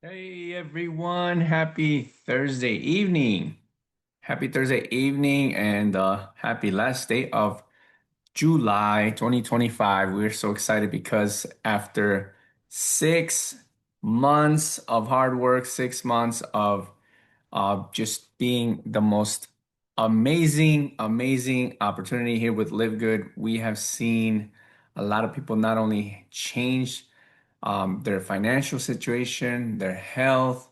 Hey everyone, happy Thursday evening. Happy Thursday evening and happy last day of July 2025. We're so excited because after 6 months of hard work, 6 months of just being the most amazing opportunity here with Live Good, we have seen a lot of people not only change their financial situation, their health,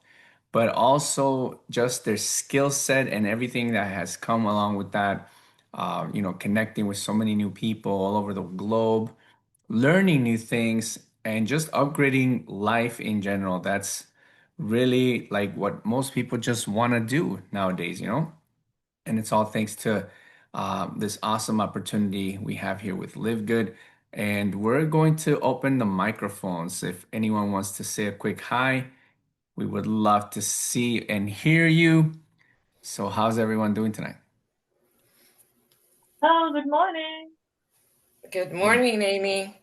but also just their skill set and everything that has come along with that. Connecting with so many new people all over the globe, learning new things, and just upgrading life in general. That's really like what most people just want to do nowadays. And it's all thanks to this awesome opportunity we have here with Live Good. And we're going to open the microphones. If anyone wants to say a quick hi, we would love to see and hear you. So, how's everyone doing tonight? Oh, good morning. Good morning, Amy.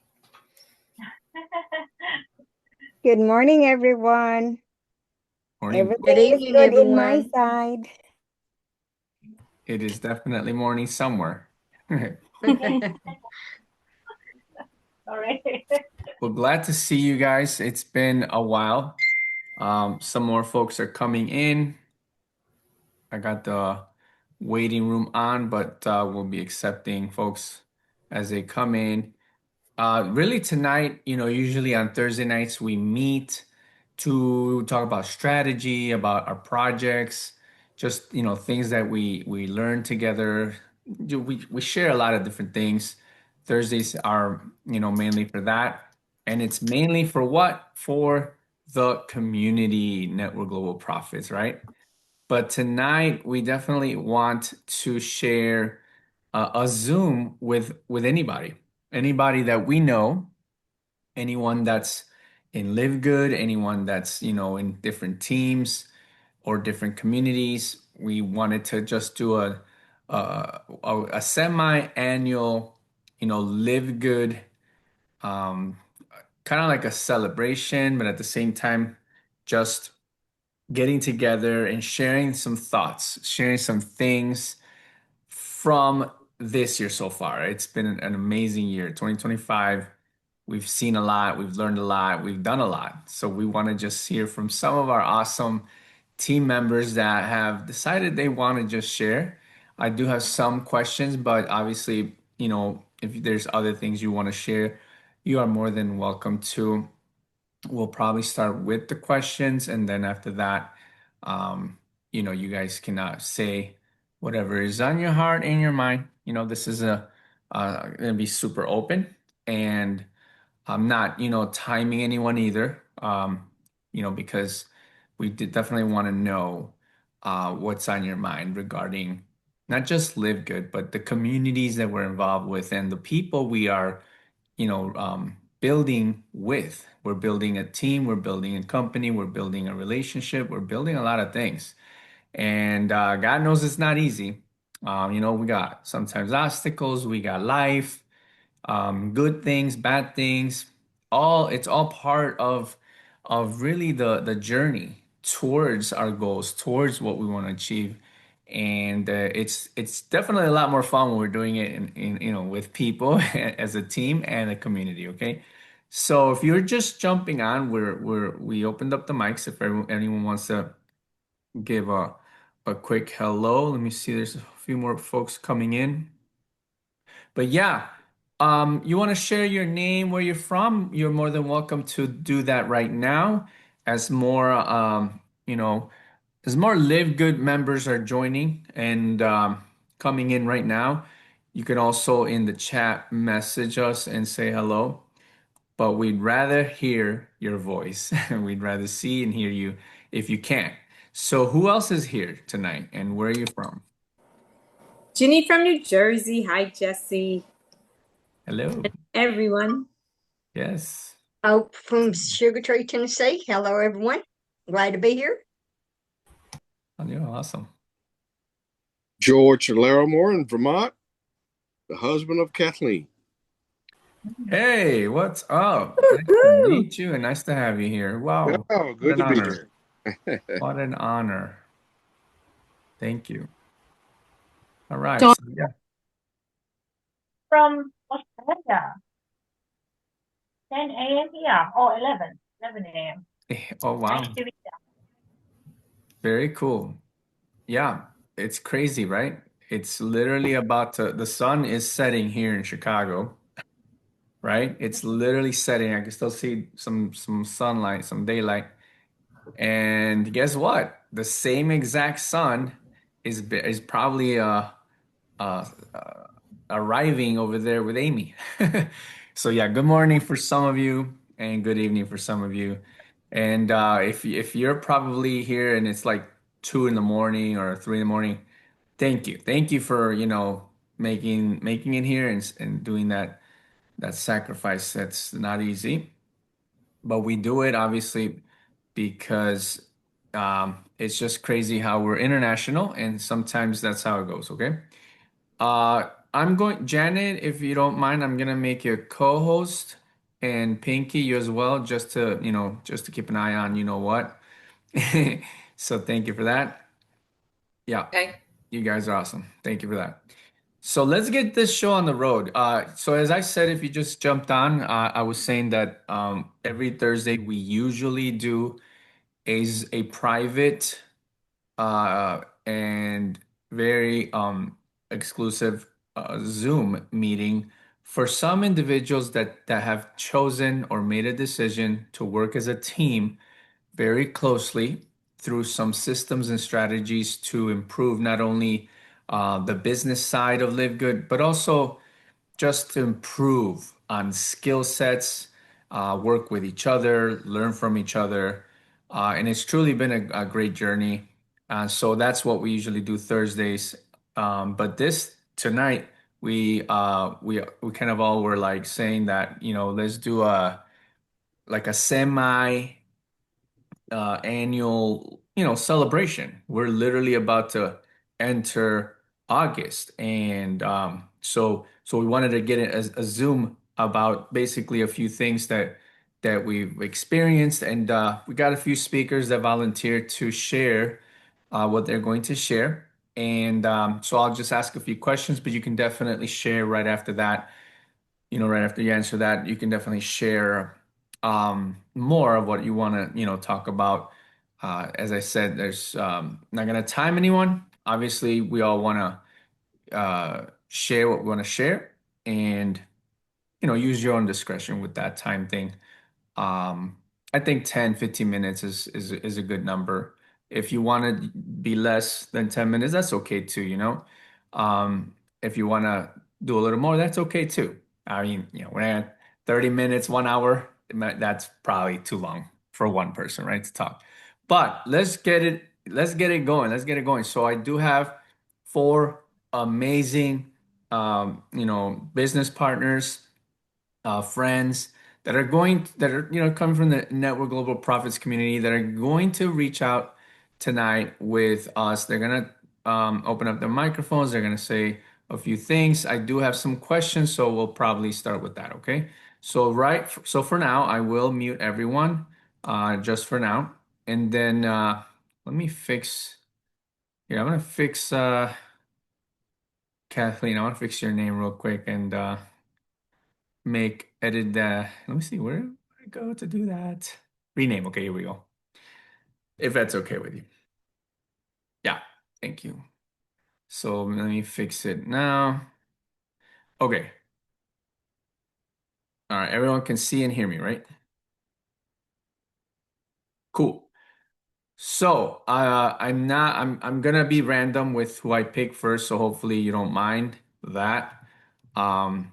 Good morning, everyone. Morning. Everything Good is evening, good in my everyone. side. It is definitely morning somewhere. All right. Well, glad to see you guys. It's been a while. Some more folks are coming in. I got the waiting room on, but we'll be accepting folks as they come in. Really tonight, usually on Thursday nights we meet to talk about strategy, about our projects, just things that we learn together. We share a lot of different things. Thursdays are mainly for that, and it's mainly for what? For the community network global profits, right? But tonight we definitely want to share a Zoom with anybody that we know, anyone that's in Live Good, anyone that's in different teams or different communities. We wanted to just do a semi-annual, Live Good, um, kind of like a celebration, but at the same time, just getting together and sharing some thoughts, sharing some things from this year so far. It's been an amazing year, 2025. We've seen a lot, we've learned a lot, we've done a lot. So we want to just hear from some of our awesome team members that have decided they want to just share. I do have some questions, but obviously, if there's other things you want to share, you are more than welcome to. We'll probably start with the questions, and then after that, you guys can say whatever is on your heart and your mind. This is gonna be super open, and I'm not, timing anyone either. Because we did definitely want to know what's on your mind regarding not just Live Good, but the communities that we're involved with and the people we are building with. We're building a team, we're building a company, we're building a relationship, we're building a lot of things. And God knows it's not easy. We got sometimes obstacles, we got life, good things, bad things. It's all part of really the journey towards our goals, towards what we want to achieve. And it's definitely a lot more fun when we're doing it in with people as a team and a community. Okay, so if you're just jumping on, we opened up the mics. If anyone wants to give a quick hello, let me see. There's a few more folks coming in. But yeah, you want to share your name, where you're from, you're more than welcome to do that right now. As more, as more Live Good members are joining and coming in right now, you can also in the chat message us and say hello. But we'd rather hear your voice. We'd rather see and hear you if you can. So who else is here tonight, and where are you from? Ginny from New Jersey. Hi, Jesse. Hello. Everyone. Yes. Oh, from Sugar Tree, Tennessee. Hello, everyone. Glad to be here. Oh, yeah, awesome. George Laramore in Vermont, the husband of Kathleen. Hey, what's up? Nice to Woohoo! meet you and nice to have you here. Wow, Oh, what good an to be honor. here. What an honor. Thank you. All right. Dawn, So yeah. From Australia. 10 a.m. here. Oh, 11 a.m. Oh, Nice wow. to meet Very cool. Yeah, it's crazy, right? It's literally about to, the sun is setting here in Chicago, right? It's literally setting. I can still see some sunlight, some daylight. And guess what? The same exact sun is probably uh, uh, arriving over there with Amy. So yeah, good morning for some of you, and good evening for some of you. And if you're probably here and it's like 2 in the morning or 3 in the morning, thank you for making it here and doing that sacrifice. That's not easy, but we do it obviously because it's just crazy how we're international, and sometimes that's how it goes. Okay. I'm going, Janet, if you don't mind, I'm gonna make you a co-host, and Pinky, you as well, just to keep an eye on, you know what. So thank you for that. Yeah, okay. you guys are awesome. Thank you for that. So let's get this show on the road. So as I said, if you just jumped on, I was saying that every Thursday we usually do is a private and very exclusive Zoom meeting for some individuals that have chosen or made a decision to work as a team very closely through some systems and strategies to improve not only the business side of Live Good, but also just to improve on skill sets, work with each other, learn from each other. And it's truly been a great journey. So that's what we usually do Thursdays. But this tonight, we kind of all were like saying that, let's do a semi annual, celebration. We're literally about to enter August, and so we wanted to get a Zoom about basically a few things that we've experienced, and we got a few speakers that volunteered to share what they're going to share. And so I'll just ask a few questions, but you can definitely share right after that. Right after you answer that, you can definitely share more of what you want to, talk about. As I said, there's not going to time anyone. Obviously, we all want to share what we want to share, and use your own discretion with that time thing. Um, I think 10-15 minutes is a good number. If you want to be less than 10 minutes, that's okay too, If you want to do a little more, that's okay too. I mean, we're at 30 minutes, 1 hour, that's probably too long for one person, right, to talk. But let's get it going. Let's get it going. So I do have four amazing business partners, friends that are coming from the Network Global Profits community that are going to reach out tonight with us. They're gonna open up their microphones. They're gonna say a few things. I do have some questions, so we'll probably start with that. Okay. So for now, I will mute everyone, just for now, and then let me fix. Here, I'm gonna fix Kathleen. I want to fix your name real quick and edit the, let me see, where do I go to do that? Rename. Okay, here we go. If that's okay with you. Yeah, thank you. So let me fix it now. Okay. All right, everyone can see and hear me, right? Cool. So I'm gonna be random with who I pick first, so hopefully you don't mind that. Um,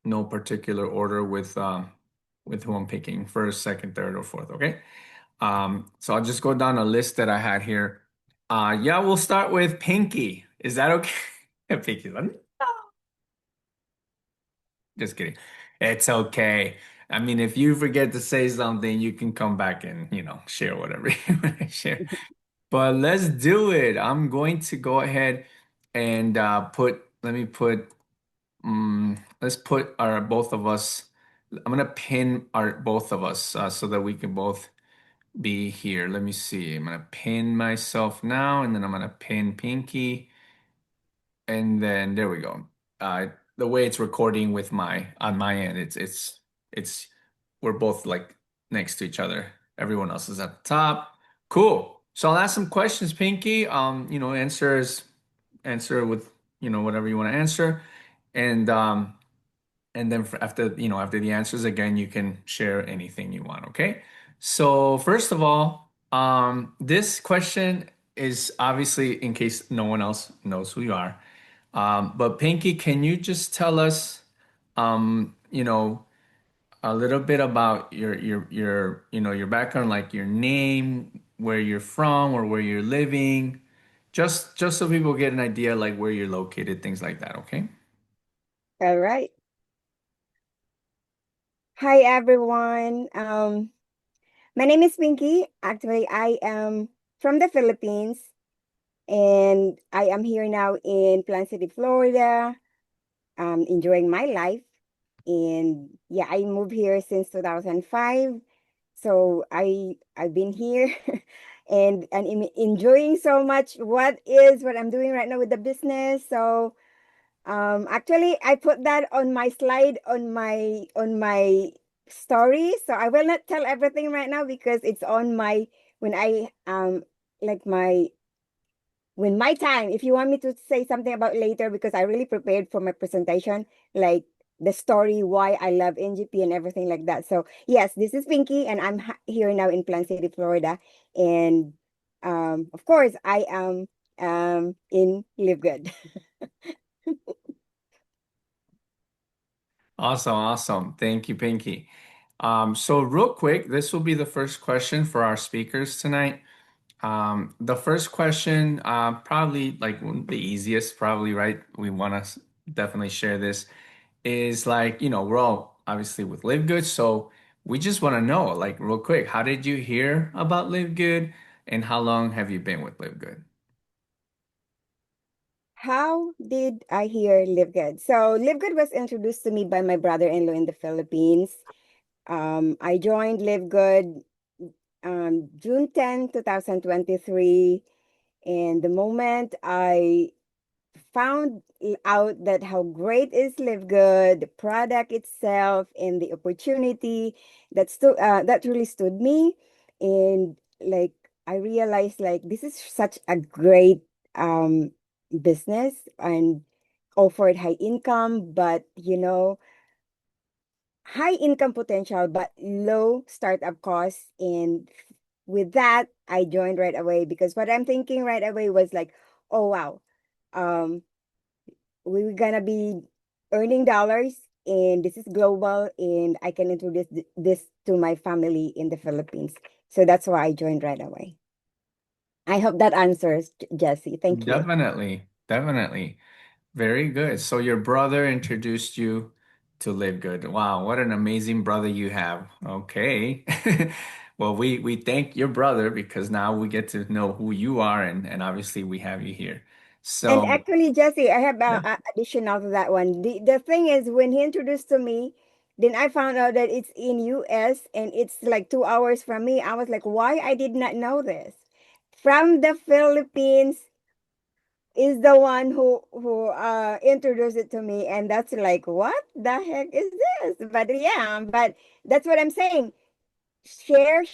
no particular order with who I'm picking first, second, third, or fourth, okay? So I'll just go down a list that I had here. Yeah, we'll start with Pinky. Is that okay? Pinky's like, "No." Just kidding. It's okay. I mean, if you forget to say something, you can come back and, share whatever you want to share. But let's do it. I'm going to go ahead and let me put let's put our both of us. I'm gonna pin our both of us so that we can both be here. Let me see. I'm gonna pin myself now, and then I'm gonna pin Pinky, and then there we go. The way it's recording with my on my end, it's we're both like next to each other. Everyone else is at the top. Cool. So I'll ask some questions, Pinky. Answer with whatever you want to answer, and then after the answers again, you can share anything you want. Okay. So first of all, this question is obviously in case no one else knows who you are. But Pinky, can you just tell us, a little bit about your background, like your name, where you're from, or where you're living, just so people get an idea, like where you're located, things like that. Okay. All right. Hi, everyone. My name is Pinky. Actually, I am from the Philippines, and I am here now in Plant City, Florida, enjoying my life. And yeah, I moved here since 2005. So I've been here and enjoying so much what I'm doing right now with the business. So actually, I put that on my slide on my story. So I will not tell everything right now because it's on my when I like when my time. If you want me to say something about later, because I really prepared for my presentation, like the story why I love NGP and everything like that. So yes, this is Pinky, and I'm here now in Plant City, Florida, and of course I am in LiveGood. Awesome, awesome. Thank you, Pinky. So real quick, this will be the first question for our speakers tonight. The first question, probably like the easiest, probably, right? We want to definitely share this, is like, we're all obviously with Live Good, so we just want to know, like, real quick, how did you hear about Live Good, and how long have you been with Live Good? How did I hear LiveGood? So LiveGood was introduced to me by my brother-in-law in the Philippines. I joined LiveGood June 10, 2023. And the moment I found out that how great is Live Good, the product itself, and the opportunity that really stood me. And like I realized like this is such a great business and offered high income, but high income potential, but low startup costs. And with that, I joined right away because what I'm thinking right away was like, oh wow, um, we were gonna be earning dollars, and this is global, and I can introduce this to my family in the Philippines. So that's why I joined right away. I hope that answers, Jesse. Thank you. Definitely, definitely. Very good. So your brother introduced you to Live Good. Wow, what an amazing brother you have. Okay. Well, we thank your brother because now we get to know who you are, and obviously we have you here. And So, actually, Jesse, I have yeah. additional to that one. The thing is, when he introduced to me, then I found out that it's in US and it's like 2 hours from me. I was like, why I did not know this? From the Philippines is the one who introduced it to me, and that's like, what the heck is this? But yeah, but that's what I'm saying. Share,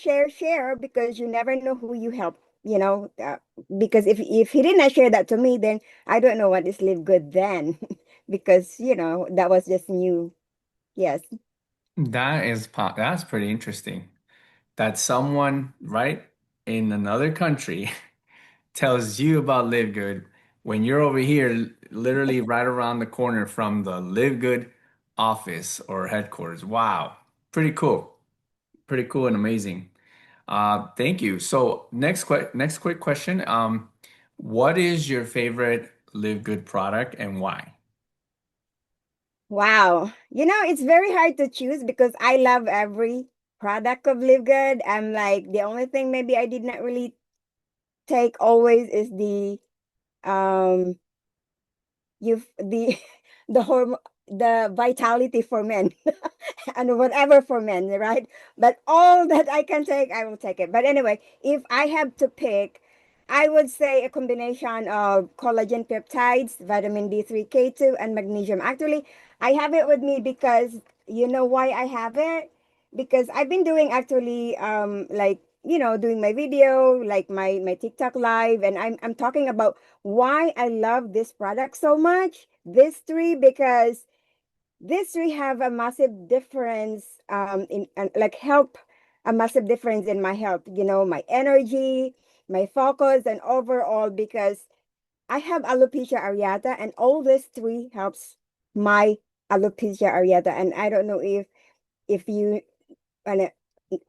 because you never know who you help. Because if he did not share that to me, then I don't know what is Live Good then, because that was just new. Yes. That's pretty interesting. That someone right in another country tells you about Live Good when you're over here, literally right around the corner from the Live Good office or headquarters. Wow, pretty cool. Pretty cool and amazing. Thank you. So next quick question. What is your favorite Live Good product and why? Wow. It's very hard to choose because I love every product of Live Good. I'm like, the only thing maybe I did not really take always is the um you the the the vitality for men and whatever for men, right? But all that I can take, I will take it. But anyway, if I have to pick, I would say a combination of collagen peptides, vitamin D3, K2, and magnesium. Actually, I have it with me because you know why I have it? Because I've been doing actually like doing my video, like my TikTok live, and I'm talking about why I love this product so much. These three, because these three have a massive difference in like help a massive difference in my health, my energy, my focus, and overall, because I have alopecia areata, and all these three helps my alopecia areata. And I don't know if you and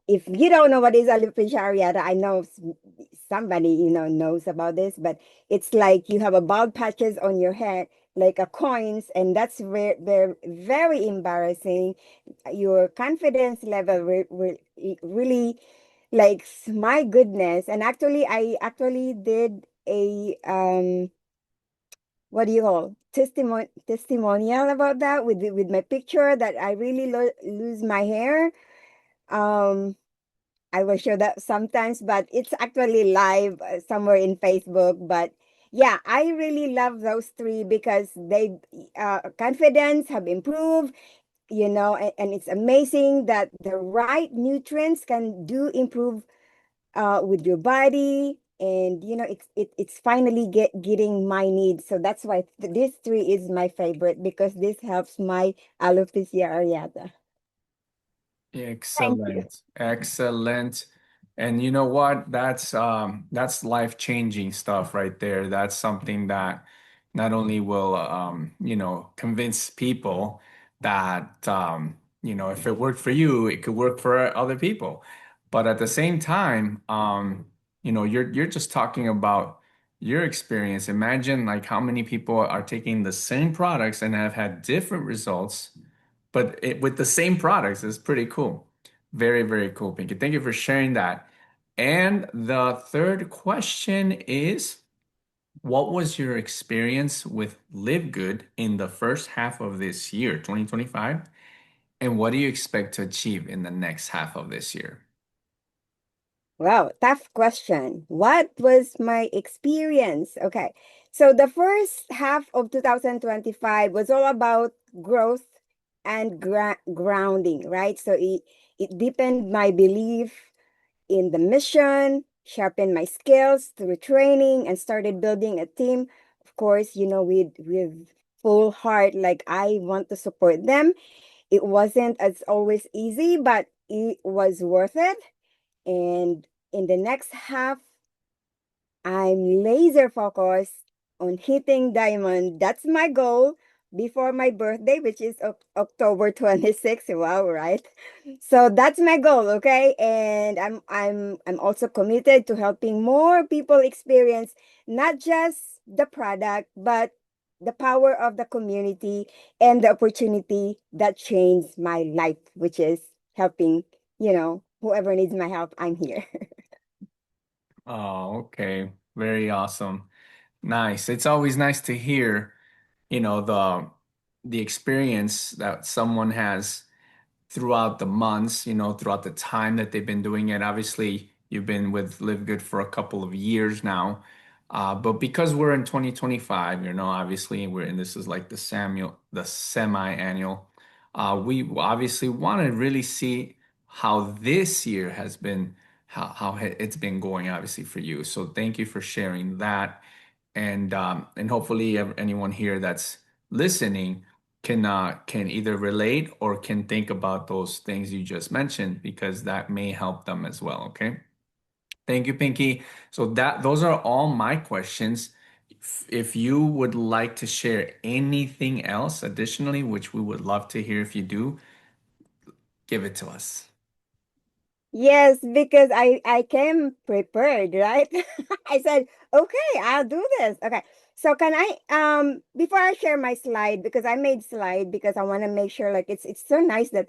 if you don't know what is alopecia areata, I know somebody knows about this, but it's like you have a bald patches on your head, like a coins, and that's very, very embarrassing. Your confidence level really, like, my goodness. And actually, I actually did a what do you call testimonial about that with my picture that I really lose my hair. um I will show that sometimes, but it's actually live somewhere in Facebook. But yeah, I really love those three because they confidence have improved, and it's amazing that the right nutrients can do improve with your body. And it's finally getting my needs. So that's why this three is my favorite, because this helps my alopecia areata. Thank you. Excellent. Excellent. And you know what? That's life-changing stuff right there. That's something that not only will convince people that if it worked for you, it could work for other people. But at the same time, you're just talking about your experience. Imagine like how many people are taking the same products and have had different results, but with the same products. Is pretty cool. Very, very cool, Pinky. Thank you for sharing that. And the third question is, what was your experience with Live Good in the first half of this year, 2025? And what do you expect to achieve in the next half of this year? Wow, tough question. What was my experience? Okay. So the first half of 2025 was all about growth and grounding, right? So it deepened my belief in the mission, sharpened my skills through training, and started building a team. Of course, with full heart, like I want to support them. It wasn't as always easy, but it was worth it. And in the next half, I'm laser focused on hitting diamond. That's my goal before my birthday, which is October 26th. Wow, right? So that's my goal, okay? And I'm also committed to helping more people experience not just the product, but the power of the community and the opportunity that changed my life, which is helping, whoever needs my help, I'm here. Oh, okay. Very awesome. Nice. It's always nice to hear, the experience that someone has throughout the months, throughout the time that they've been doing it. Obviously, you've been with Live Good for a couple of years now. But because we're in 2025, obviously this is like the semi-annual. We obviously want to really see how this year has been, how it's been going, obviously, for you. So thank you for sharing that. And hopefully anyone here that's listening can either relate or can think about those things you just mentioned, because that may help them as well. Okay. Thank you, Pinky. So those are all my questions. If you would like to share anything else additionally, which we would love to hear if you do, give it to us. Yes, because I came prepared, right? I said, okay, I'll do this. Okay. So can I before I share my slide, because I made slide because I want to make sure, like, it's so nice that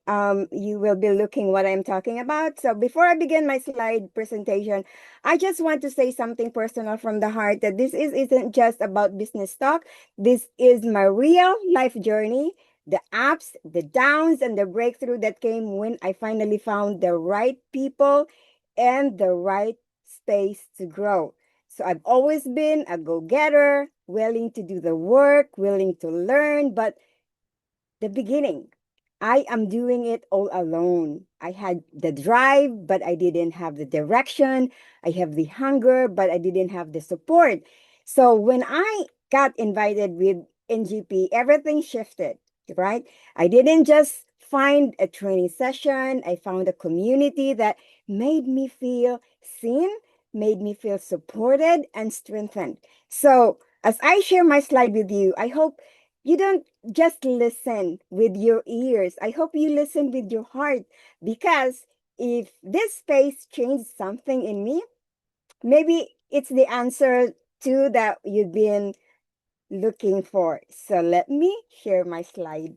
you will be looking what I'm talking about. So before I begin my slide presentation, I just want to say something personal from the heart, that isn't just about business talk. This is my real life journey, the ups, the downs, and the breakthrough that came when I finally found the right people and the right space to grow. So I've always been a go-getter, willing to do the work, willing to learn, but the beginning, I am doing it all alone. I had the drive, but I didn't have the direction. I have the hunger, but I didn't have the support. So when I got invited with NGP, everything shifted, right? I didn't just find a training session, I found a community that made me feel seen, made me feel supported and strengthened. So as I share my slide with you, I hope you don't just listen with your ears. I hope you listen with your heart, because if this space changed something in me, maybe it's the answer to that you've been looking for. So let me share my slide.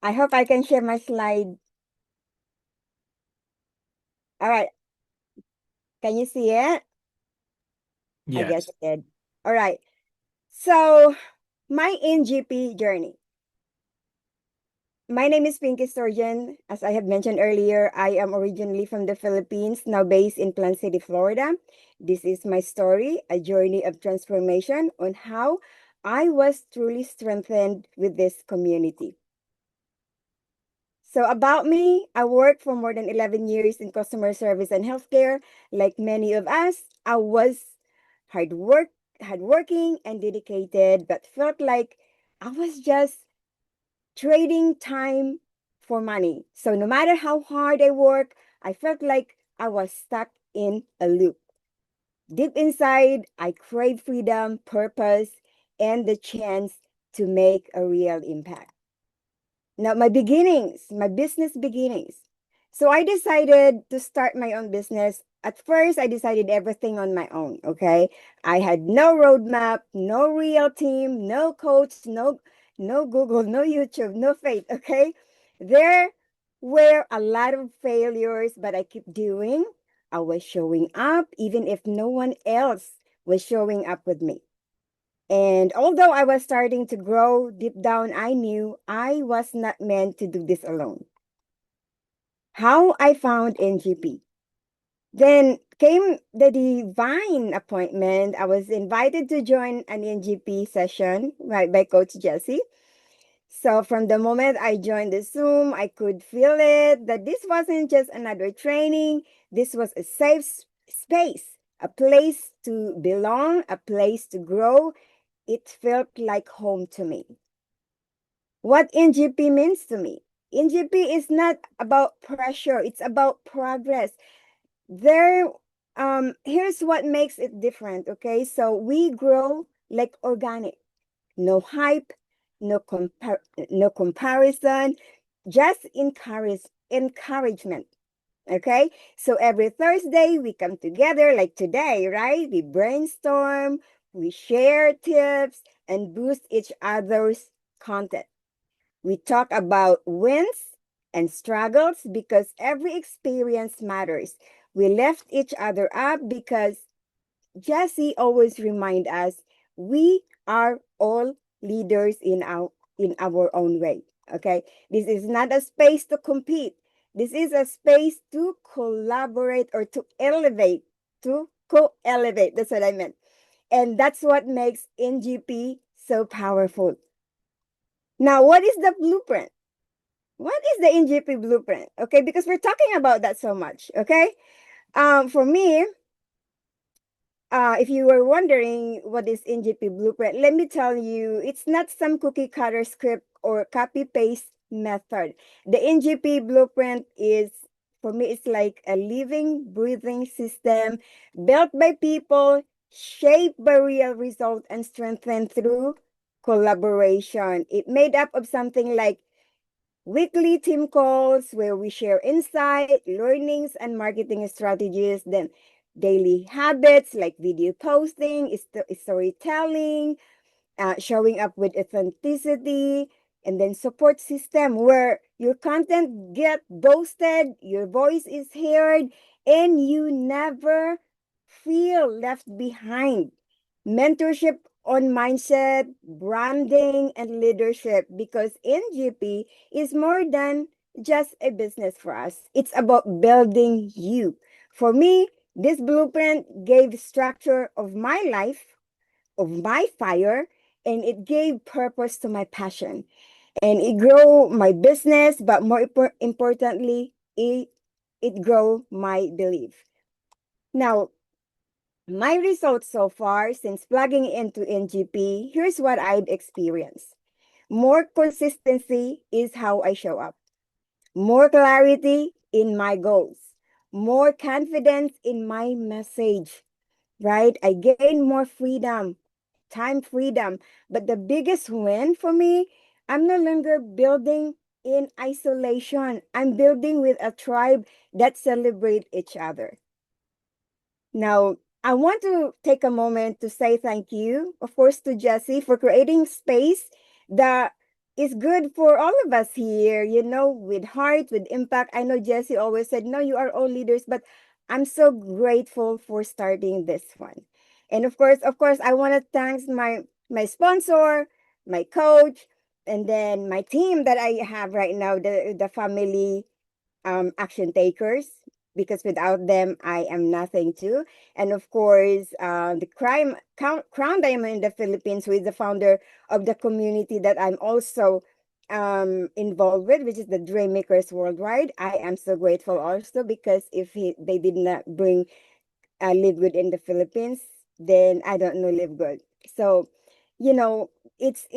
I hope I can share my slide. All right. Can you see it? I guess Yes. I did. All right. So my NGP journey. My name is Pinky Sturgeon. As I have mentioned earlier, I am originally from the Philippines, now based in Plant City, Florida. This is my story, a journey of transformation on how I was truly strengthened with this community. So about me, I worked for more than 11 years in customer service and healthcare. Like many of us, I was hardworking and dedicated, but felt like I was just trading time for money. So no matter how hard I work, I felt like I was stuck in a loop. Deep inside, I crave freedom, purpose, and the chance to make a real impact. Now, my business beginnings. So I decided to start my own business. At first, I decided everything on my own, okay? I had no roadmap, no real team, no coach, no Google, no YouTube, no faith, okay? There were a lot of failures, but I keep doing. I was showing up even if no one else was showing up with me. And although I was starting to grow, deep down I knew I was not meant to do this alone. How I found NGP. Then came the divine appointment. I was invited to join an NGP session by Coach Jesse. So from the moment I joined the Zoom, I could feel it that this wasn't just another training. This was a safe space, a place to belong, a place to grow. It felt like home to me. What NGP means to me. NGP is not about pressure, it's about progress. Here's what makes it different, okay? So we grow like organic. No hype, no comparison, just encouragement. Okay, so every Thursday we come together like today, right? We brainstorm, we share tips, and boost each other's content. We talk about wins and struggles because every experience matters. We lift each other up because Jesse always remind us we are all leaders in our own way. Okay, this is not a space to compete. This is a space to collaborate or to elevate, to co-elevate. That's what I meant. And that's what makes NGP so powerful. Now, what is the blueprint? What is the NGP blueprint? Okay, because we're talking about that so much. Okay, for me, if you were wondering what is NGP blueprint, let me tell you, it's not some cookie cutter script or copy paste method. The NGP blueprint is, for me, it's like a living, breathing system built by people, shaped by real result, and strengthened through collaboration. It made up of something like weekly team calls where we share insight, learnings, and marketing strategies. Then daily habits like video posting, storytelling, showing up with authenticity, and then support system where your content get boosted, your voice is heard, and you never feel left behind. Mentorship on mindset, branding, and leadership, because NGP is more than just a business for us. It's about building you. For me, this blueprint gave structure of my life, of my fire, and it gave purpose to my passion. And it grew my business, but more importantly, it grew my belief. Now, my results so far since plugging into NGP, here's what I've experienced. More consistency is how I show up. More clarity in my goals. More confidence in my message, right? I gain more freedom, time freedom. But the biggest win for me, I'm no longer building in isolation. I'm building with a tribe that celebrate each other. Now, I want to take a moment to say thank you, of course, to Jesse for creating space that is good for all of us here, with heart, with impact. I know Jesse always said, no, you are all leaders, but I'm so grateful for starting this one. And of course, I want to thank my sponsor, my coach, and then my team that I have right now, the family action takers, because without them, I am nothing too. And of course, the Crown Diamond in the Philippines, who is the founder of the community that I'm also involved with, which is the Dream Makers Worldwide. I am so grateful also, because if they did not bring LiveGood in the Philippines, then I don't know LiveGood. So, you know, it's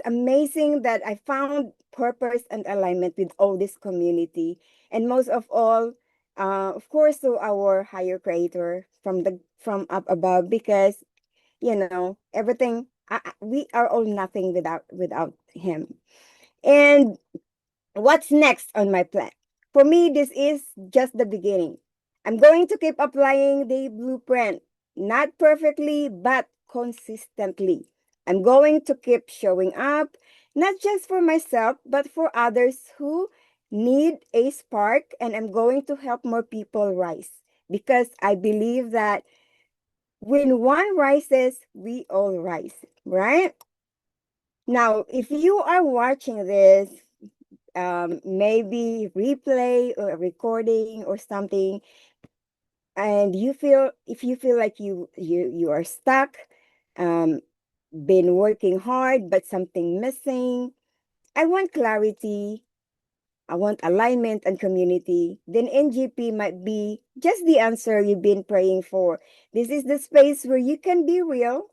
amazing that I found purpose and alignment with all this community, and most of all, of course, to our higher creator from up above, because everything. We are all nothing without him. And what's next on my plan? For me, this is just the beginning. I'm going to keep applying the blueprint, not perfectly, but consistently. I'm going to keep showing up, not just for myself, but for others who need a spark, and I'm going to help more people rise, because I believe that when one rises, we all rise, right? Now, if you are watching this, maybe replay or a recording or something, and if you feel like you are stuck, um been working hard but something missing, I want clarity, I want alignment and community, then NGP might be just the answer you've been praying for. This is the space where you can be real.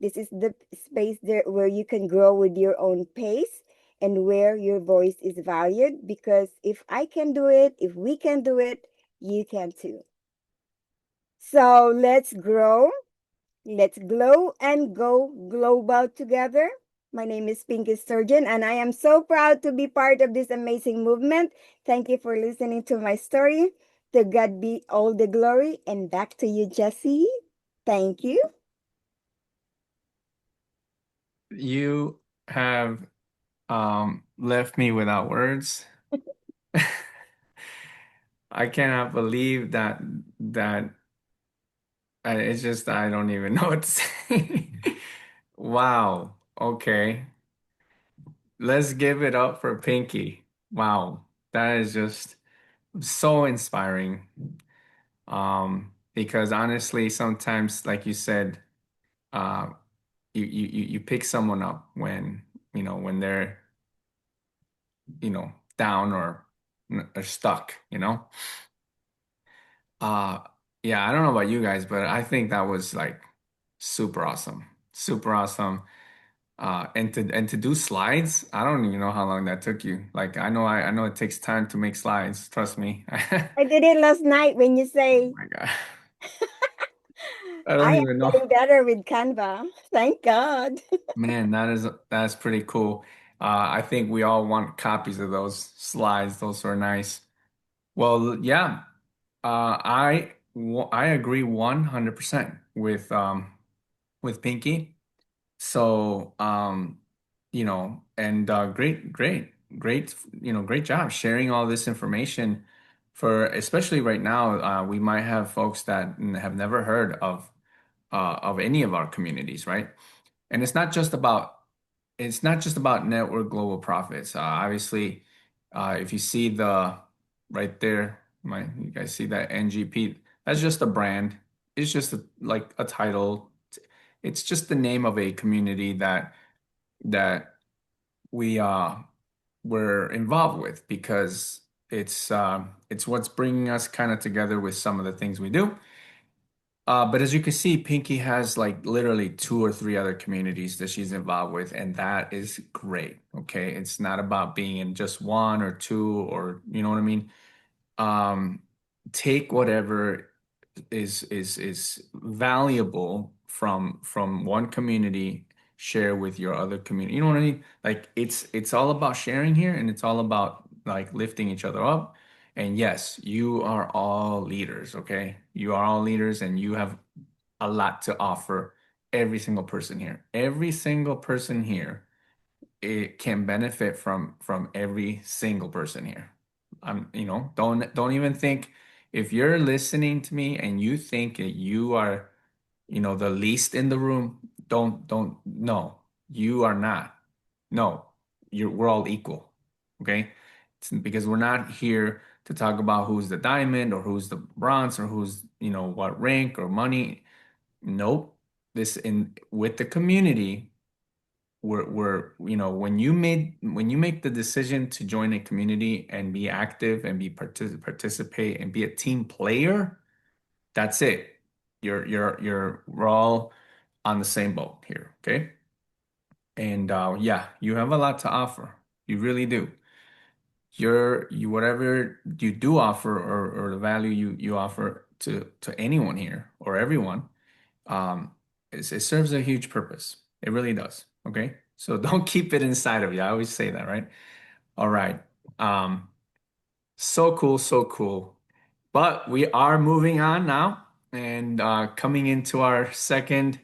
This is the space there where you can grow with your own pace, and where your voice is valued. Because if I can do it, if we can do it, you can too. So let's grow, let's glow and go global together. My name is Pinky Sturgeon, and I am so proud to be part of this amazing movement. Thank you for listening to my story. To God be all the glory. And back to you, Jesse. Thank you. You have left me without words. I cannot believe that it's just I don't even know what to say. Wow. Okay. Let's give it up for Pinky. Wow. That is just so inspiring. Because honestly, sometimes, like you said, uh, you pick someone up when when they're down or stuck. Uh, yeah, I don't know about you guys, but I think that was like super awesome, super awesome. And to do slides, I don't even know how long that took you. Like I know it takes time to make slides. Trust me. I did it last night when you say, My God, I don't I am even know. getting better with Canva. Thank God. Man, that's pretty cool. I think we all want copies of those slides. Those are nice. Well, yeah, I agree 100% with Pinky. So, and great, great job sharing all this information for, especially right now, we might have folks that have never heard of any of our communities, right? And it's not just about network global profits. Obviously, if you see the right there, you guys see that NGP, that's just a brand. It's just like a title. It's just the name of a community that we were involved with because it's what's bringing us kind of together with some of the things we do. But as you can see, Pinky has like literally two or three other communities that she's involved with, and that is great. Okay, it's not about being in just one or two, or you know what I mean. Um, take whatever is valuable from one community, share with your other community. You know what I mean? Like it's all about sharing here, and it's all about like lifting each other up. And yes, you are all leaders, okay? You are all leaders, and you have a lot to offer. Every single person here, every single person here, it can benefit from every single person here. Don't even think if you're listening to me and you think that you are, the least in the room, don't no, you are not. No, we're all equal. Okay? It's because we're not here to talk about who's the diamond or who's the bronze or who's, what rank or money. Nope. This in with the community, when you make the decision to join a community and be active and participate and be a team player, that's it. We're all on the same boat here, okay? And yeah, you have a lot to offer. You really do. Whatever you do offer, or the value you offer to anyone here or everyone, it serves a huge purpose. It really does. Okay. So don't keep it inside of you. I always say that, right? All right. Um, so cool, so cool. But we are moving on now and coming into our second.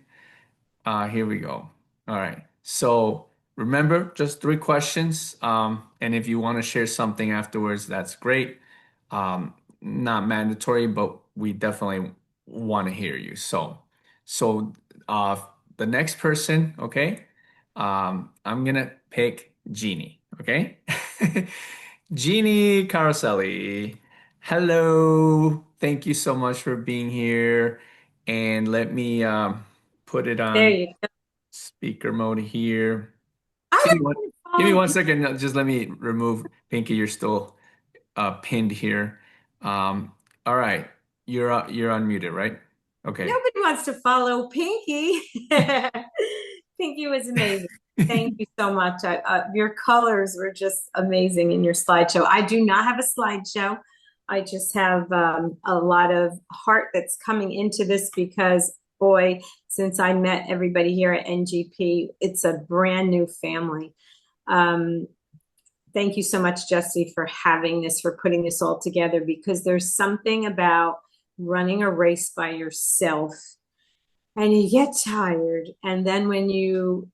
Here we go. All right. So remember, just three questions. And if you want to share something afterwards, that's great. Not mandatory, but we definitely want to hear you. So uh, the next person, okay? I'm gonna pick Jeannie, okay? Ginny Caroselli. Hello. Thank you so much for being here. And let me put it There on you go. speaker mode here. I Give me have one, been give me following one second. Just let me remove Pinky. You're still pinned here. Um, all right. You're unmuted, right? Okay. Nobody wants to follow Pinky. Pinky was amazing. Thank you so much. Your colors were just amazing in your slideshow. I do not have a slideshow. I just have a lot of heart that's coming into this because, boy, since I met everybody here at NGP, it's a brand new family. Thank you so much, Jesse, for having this, for putting this all together, because there's something about running a race by yourself and you get tired. And then when you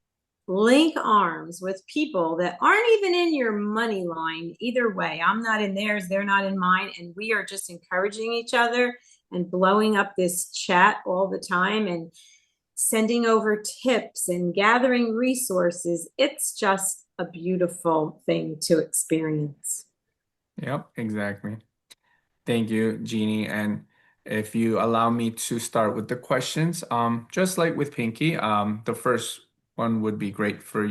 link arms with people that aren't even in your money line, either way, I'm not in theirs, they're not in mine, and we are just encouraging each other and blowing up this chat all the time and sending over tips and gathering resources. It's just a beautiful thing to experience. Yep, exactly. Thank you, Jeannie. And if you allow me to start with the questions, just like with Pinky, the first one would be great for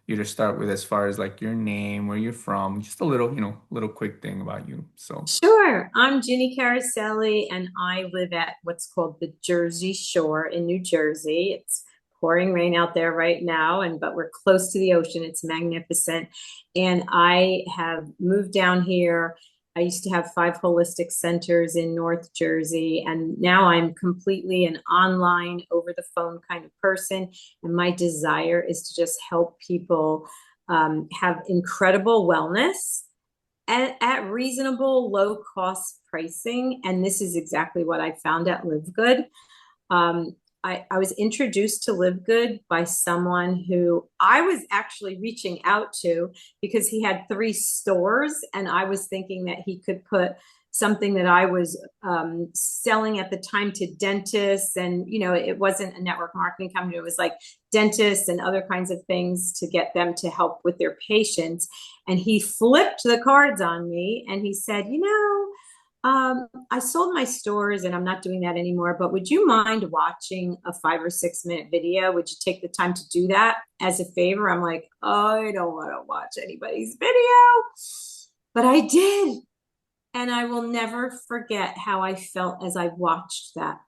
you to start with as far as like your name, where you're from, just a little, little quick thing about you. So, Sure. I'm Ginny Caroselli, and I live at what's called the Jersey Shore in New Jersey. It's pouring rain out there right now, but we're close to the ocean. It's magnificent. And I have moved down here. I used to have 5 holistic centers in North Jersey, and now I'm completely an online, over the phone kind of person. And my desire is to just help people have incredible wellness at reasonable, low cost pricing. And this is exactly what I found at LiveGood. I was introduced to LiveGood by someone who I was actually reaching out to because he had 3 stores, and I was thinking that he could put something that I was selling at the time to dentists. And, you know, it wasn't a network marketing company. It was like dentists and other kinds of things to get them to help with their patients. And he flipped the cards on me and he said, you know, I sold my stores and I'm not doing that anymore, but would you mind watching a 5 or 6 minute video? Would you take the time to do that as a favor? I'm like, I don't want to watch anybody's video, but I did. And I will never forget how I felt as I watched that.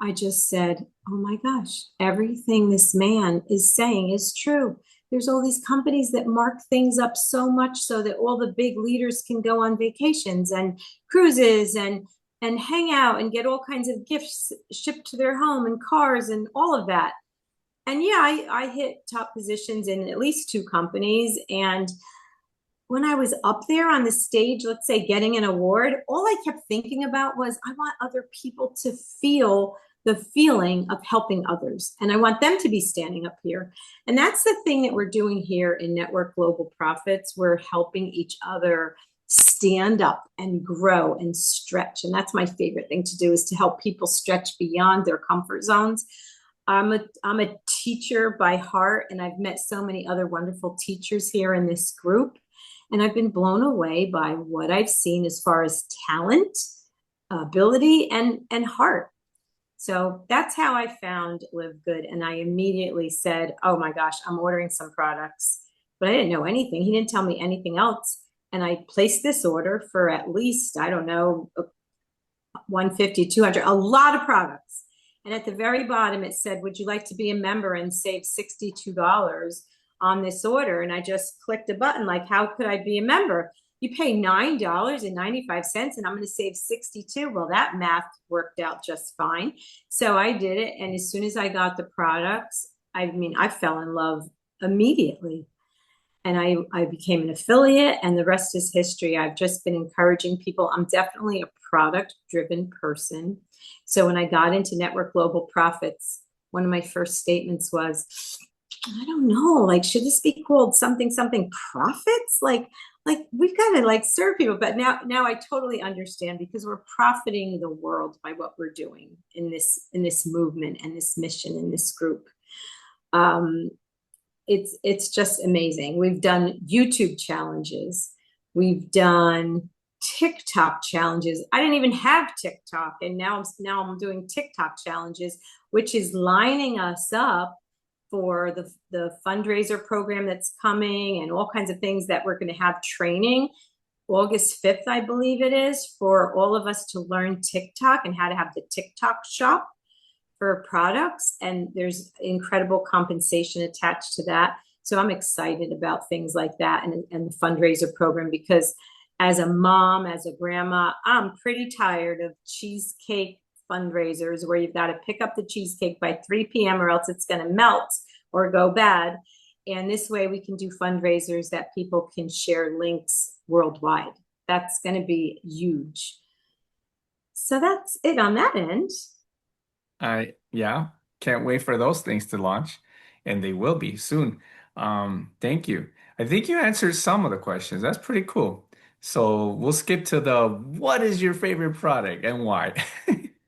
I just said, oh my gosh, everything this man is saying is true. There's all these companies that mark things up so much so that all the big leaders can go on vacations and cruises and hang out and get all kinds of gifts shipped to their home and cars and all of that. And yeah, I hit top positions in at least 2 companies. And when I was up there on the stage, let's say getting an award, all I kept thinking about was I want other people to feel the feeling of helping others. And I want them to be standing up here. And that's the thing that we're doing here in Network Global Profits. We're helping each other stand up and grow and stretch. And that's my favorite thing to do, is to help people stretch beyond their comfort zones. I'm a teacher by heart, and I've met so many other wonderful teachers here in this group. And I've been blown away by what I've seen as far as talent, ability, and heart. So that's how I found LiveGood. And I immediately said, oh my gosh, I'm ordering some products. But I didn't know anything. He didn't tell me anything else. And I placed this order for at least, I don't know, 150, 200, a lot of products. And at the very bottom, it said, would you like to be a member and save $62 on this order? And I just clicked a button, like, how could I be a member? You pay $9.95 and I'm going to save 62. Well, that math worked out just fine. So I did it. And as soon as I got the products, I fell in love immediately. And I became an affiliate, and the rest is history. I've just been encouraging people. I'm definitely a product-driven person. So when I got into Network Global Profits, one of my first statements was, I don't know, like, should this be called something profits? Like we've got to like serve people. But now I totally understand, because we're profiting the world by what we're doing in this movement and this mission in this group. It's just amazing. We've done YouTube challenges. We've done TikTok challenges. I didn't even have TikTok, and now I'm doing TikTok challenges, which is lining us up for the fundraiser program that's coming, and all kinds of things that we're going to have training August 5th, I believe it is, for all of us to learn TikTok and how to have the TikTok shop for products. And there's incredible compensation attached to that. So I'm excited about things like that and the fundraiser program, because as a mom, as a grandma, I'm pretty tired of cheesecake fundraisers where you've got to pick up the cheesecake by 3 p.m. or else it's going to melt or go bad. And this way we can do fundraisers that people can share links worldwide. That's going to be huge. So that's it on that end. Yeah, can't wait for those things to launch, and they will be soon. Thank you. I think you answered some of the questions. That's pretty cool. So we'll skip to what is your favorite product and why?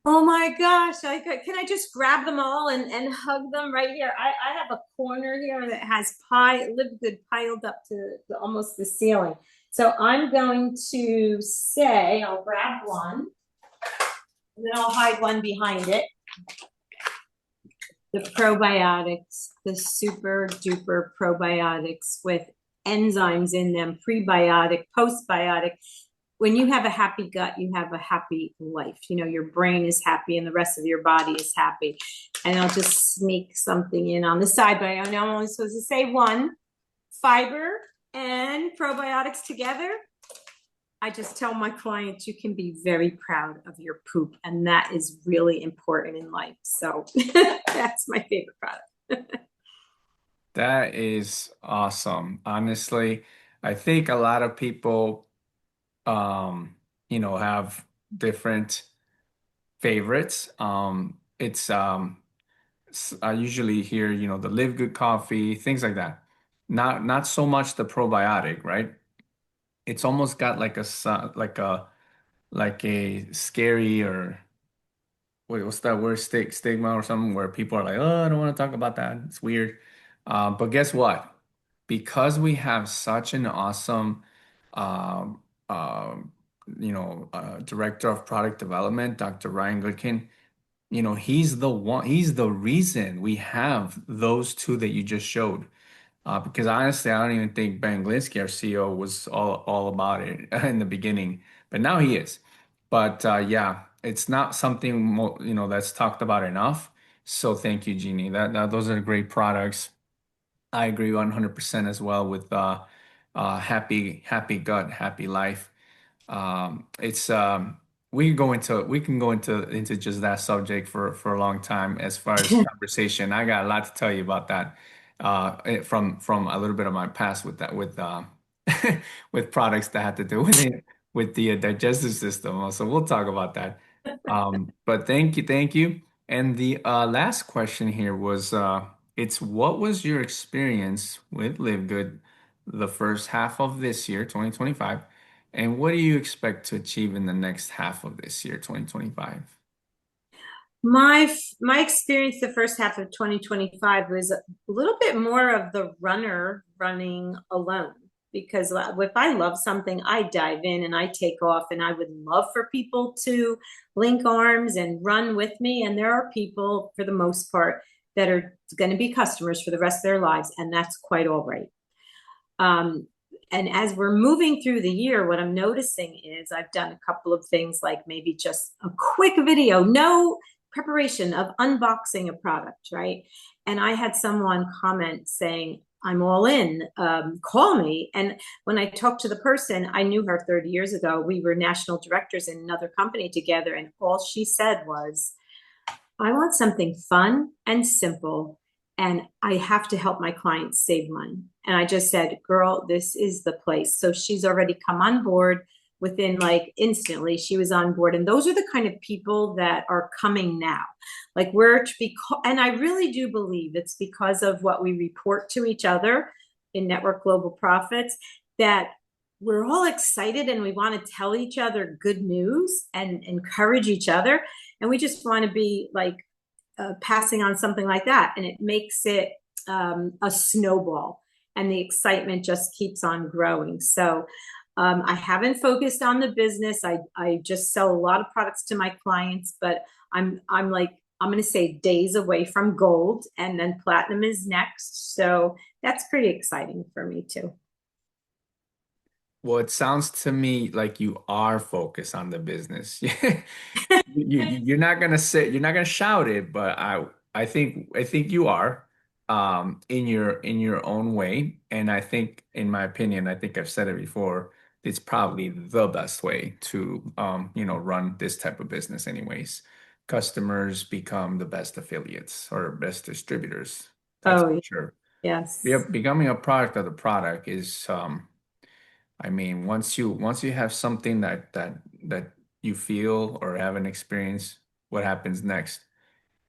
Oh my gosh, can I just grab them all and hug them right here? I have a corner here that has LiveGood piled up to almost the ceiling. So I'm going to say, I'll grab one, and then I'll hide one behind it. The probiotics, the super duper probiotics with enzymes in them, prebiotic, postbiotic. When you have a happy gut, you have a happy life. You know, your brain is happy and the rest of your body is happy. And I'll just sneak something in on the side, but I know I'm only supposed to say one. Fiber and probiotics together. I just tell my clients, you can be very proud of your poop, and that is really important in life. So that's my favorite product. That is awesome. Honestly, I think a lot of people, have different favorites. It's I usually hear, the Live Good coffee, things like that. Not so much the probiotic, right? It's almost got like a scary, or wait, what's that word? Stigma or something, where people are like, oh, I don't want to talk about that. It's weird. But guess what? Because we have such an awesome, um, um, director of product development, Dr. Ryan Goodkin, he's the reason we have those two that you just showed. Because honestly, I don't even think Ben Glinsky, our CEO, was all about it in the beginning, but now he is. But yeah, it's not something that's talked about enough. So thank you, Jeannie. Those are great products. I agree 100% as well with happy gut, happy life. It's we can go into just that subject for a long time as far as conversation. I got a lot to tell you about that from a little bit of my past with that with with products that had to do with the digestive system. So we'll talk about that. But thank you. And the last question here was it's what was your experience with Live Good the first half of this year, 2025? And what do you expect to achieve in the next half of this year, 2025? My experience the first half of 2025 was a little bit more of the runner running alone, because if I love something, I dive in and I take off, and I would love for people to link arms and run with me. And there are people, for the most part, that are going to be customers for the rest of their lives, and that's quite all right. And as we're moving through the year, what I'm noticing is I've done a couple of things, like maybe just a quick video, no preparation, of unboxing a product, right? And I had someone comment saying, I'm all in, call me. And when I talked to the person, I knew her 30 years ago. We were national directors in another company together. And all she said was, I want something fun and simple, and I have to help my clients save money. And I just said, girl, this is the place. So she's already come on board. Within, like, instantly, she was on board. And those are the kind of people that are coming now. Like, and I really do believe it's because of what we report to each other in Network Global Profits, that we're all excited and we want to tell each other good news and encourage each other. And we just want to be like passing on something like that. And it makes it a snowball, and the excitement just keeps on growing. So I haven't focused on the business. I just sell a lot of products to my clients, but I'm going to say days away from gold, and then platinum is next. So that's pretty exciting for me too. Well, it sounds to me like you are focused on the business. You're not gonna shout it, but I think you are in your own way. And I think, in my opinion, I think I've said it before, it's probably the best way to run this type of business anyways. Customers become the best affiliates or best distributors. That's for Oh, sure. yes. Yeah, becoming a product of the product is I mean, once you have something that you feel or have an experience, what happens next?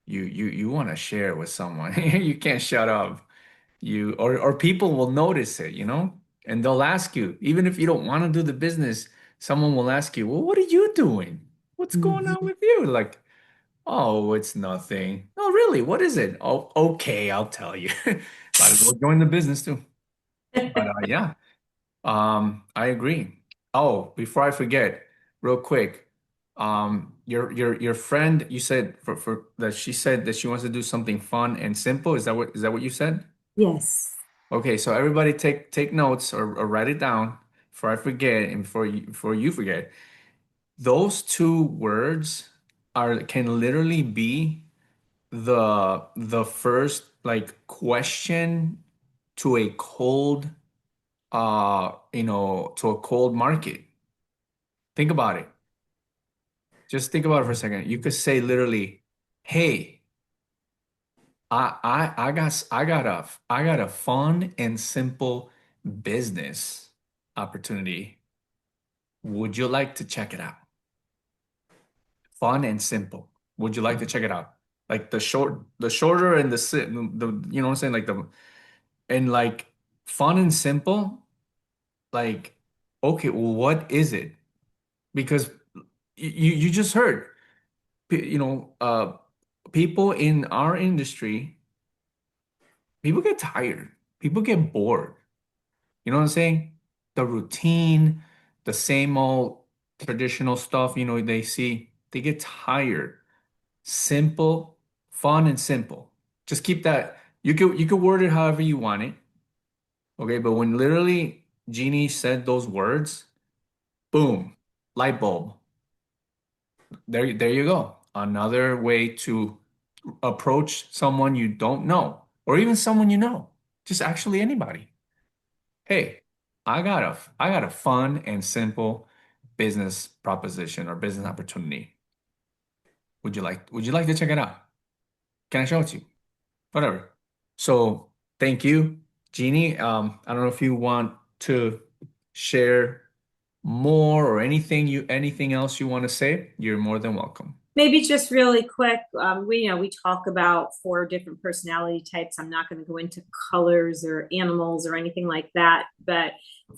You want to share with someone. You can't shut up. Or people will notice it, and they'll ask you, even if you don't want to do the business, someone will ask you, well, what are you doing? What's going on with you? Like, oh, it's nothing. Oh, really? What is it? Oh, okay, I'll tell you. Might as well join the business too. But yeah. I agree. Oh, before I forget, real quick, your friend, you said for that she said that she wants to do something fun and simple. Is that what you said? Yes. Okay, so everybody take notes or write it down before I forget and before you forget. Those two words can literally be the first like question to a cold to a cold market. Think about it. Just think about it for a second. You could say literally, "Hey, I got a fun and simple business opportunity. Would you like to check it out? Fun and simple. Would you like to check it out?" Like the shorter and the you know what I'm saying? Like and like fun and simple. Like, okay, well, what is it? Because you just heard, people in our industry, people get tired, people get bored. You know what I'm saying? The routine, the same old traditional stuff, they get tired. Simple, fun and simple. Just keep that. You could word it however you want it. Okay, but when literally Jeannie said those words, boom, light bulb. There you go. Another way to approach someone you don't know, or even someone you know, just actually anybody. Hey, I got a fun and simple business proposition or business opportunity. Would you like to check it out? Can I show it to you? Whatever. So thank you, Jeannie. I don't know if you want to share more or anything else you want to say. You're more than welcome. Maybe just really quick, we talk about 4 different personality types. I'm not going to go into colors or animals or anything like that, but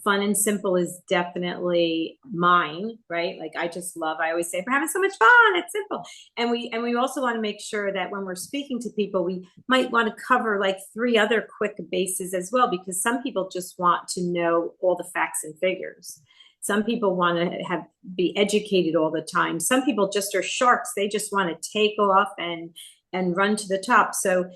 fun and simple is definitely mine, right? Like I always say, we're having so much fun, it's simple. And we also want to make sure that when we're speaking to people, we might want to cover like 3 other quick bases as well, because some people just want to know all the facts and figures. Some people want to be educated all the time. Some people just are sharks. They just want to take off and run to the top. So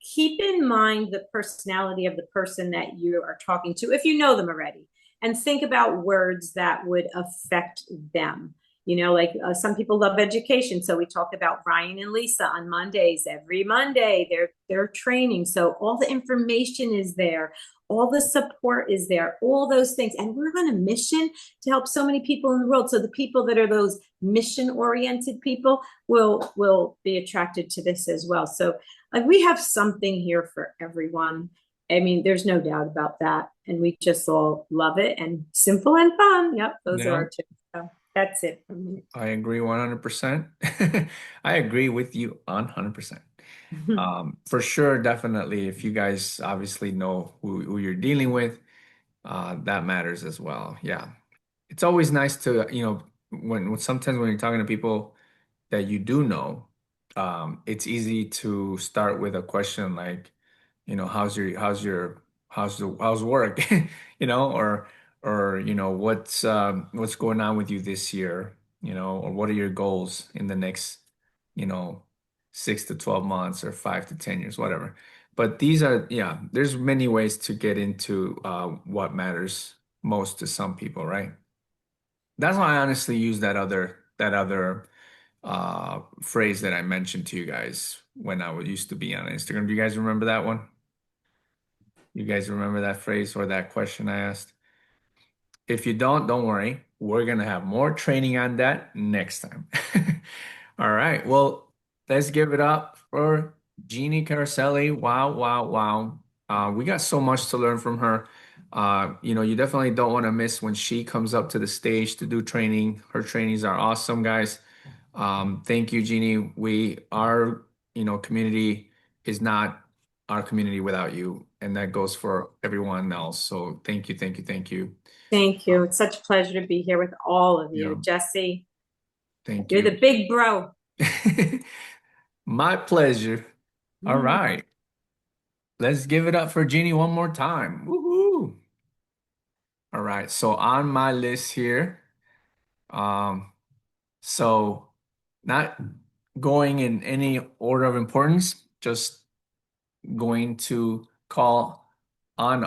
keep in mind the personality of the person that you are talking to, if you know them already, and think about words that would affect them. Like some people love education. So we talk about Brian and Lisa on Mondays. Every Monday, they're training. So all the information is there. All the support is there, all those things. And we're on a mission to help so many people in the world. So the people that are those mission-oriented people will be attracted to this as well. So we have something here for everyone. I mean, there's no doubt about that. And we just all love it, and simple and fun. Yep, those are our 2. So that's it for me. I agree 100%. I agree with you 100%. For sure, definitely. If you guys obviously know who you're dealing with, that matters as well. Yeah. It's always nice to, when sometimes when you're talking to people that you do know, it's easy to start with a question like, how's work, or what's going on with you this year, or what are your goals in the next, you know, 6 to 12 months or 5 to 10 years, whatever. But yeah, there's many ways to get into what matters most to some people, right? That's why I honestly use that other phrase that I mentioned to you guys when I used to be on Instagram. Do you guys remember that one? You guys remember that phrase or that question I asked? If you don't worry. We're gonna have more training on that next time. All right. Well, let's give it up for Ginny Caroselli. Wow, wow, wow. We got so much to learn from her. You definitely don't want to miss when she comes up to the stage to do training. Her trainings are awesome, guys. Thank you, Jeannie. Our community is not our community without you, and that goes for everyone else. So thank you, thank you, thank you. Thank you. It's such a pleasure to be here with all of you. Yeah. Jesse, Thank you're you. the big bro. My pleasure. All right. Let's give it up for Jeannie one more time. Woohoo! All right. So on my list here, so not going in any order of importance, just going to call on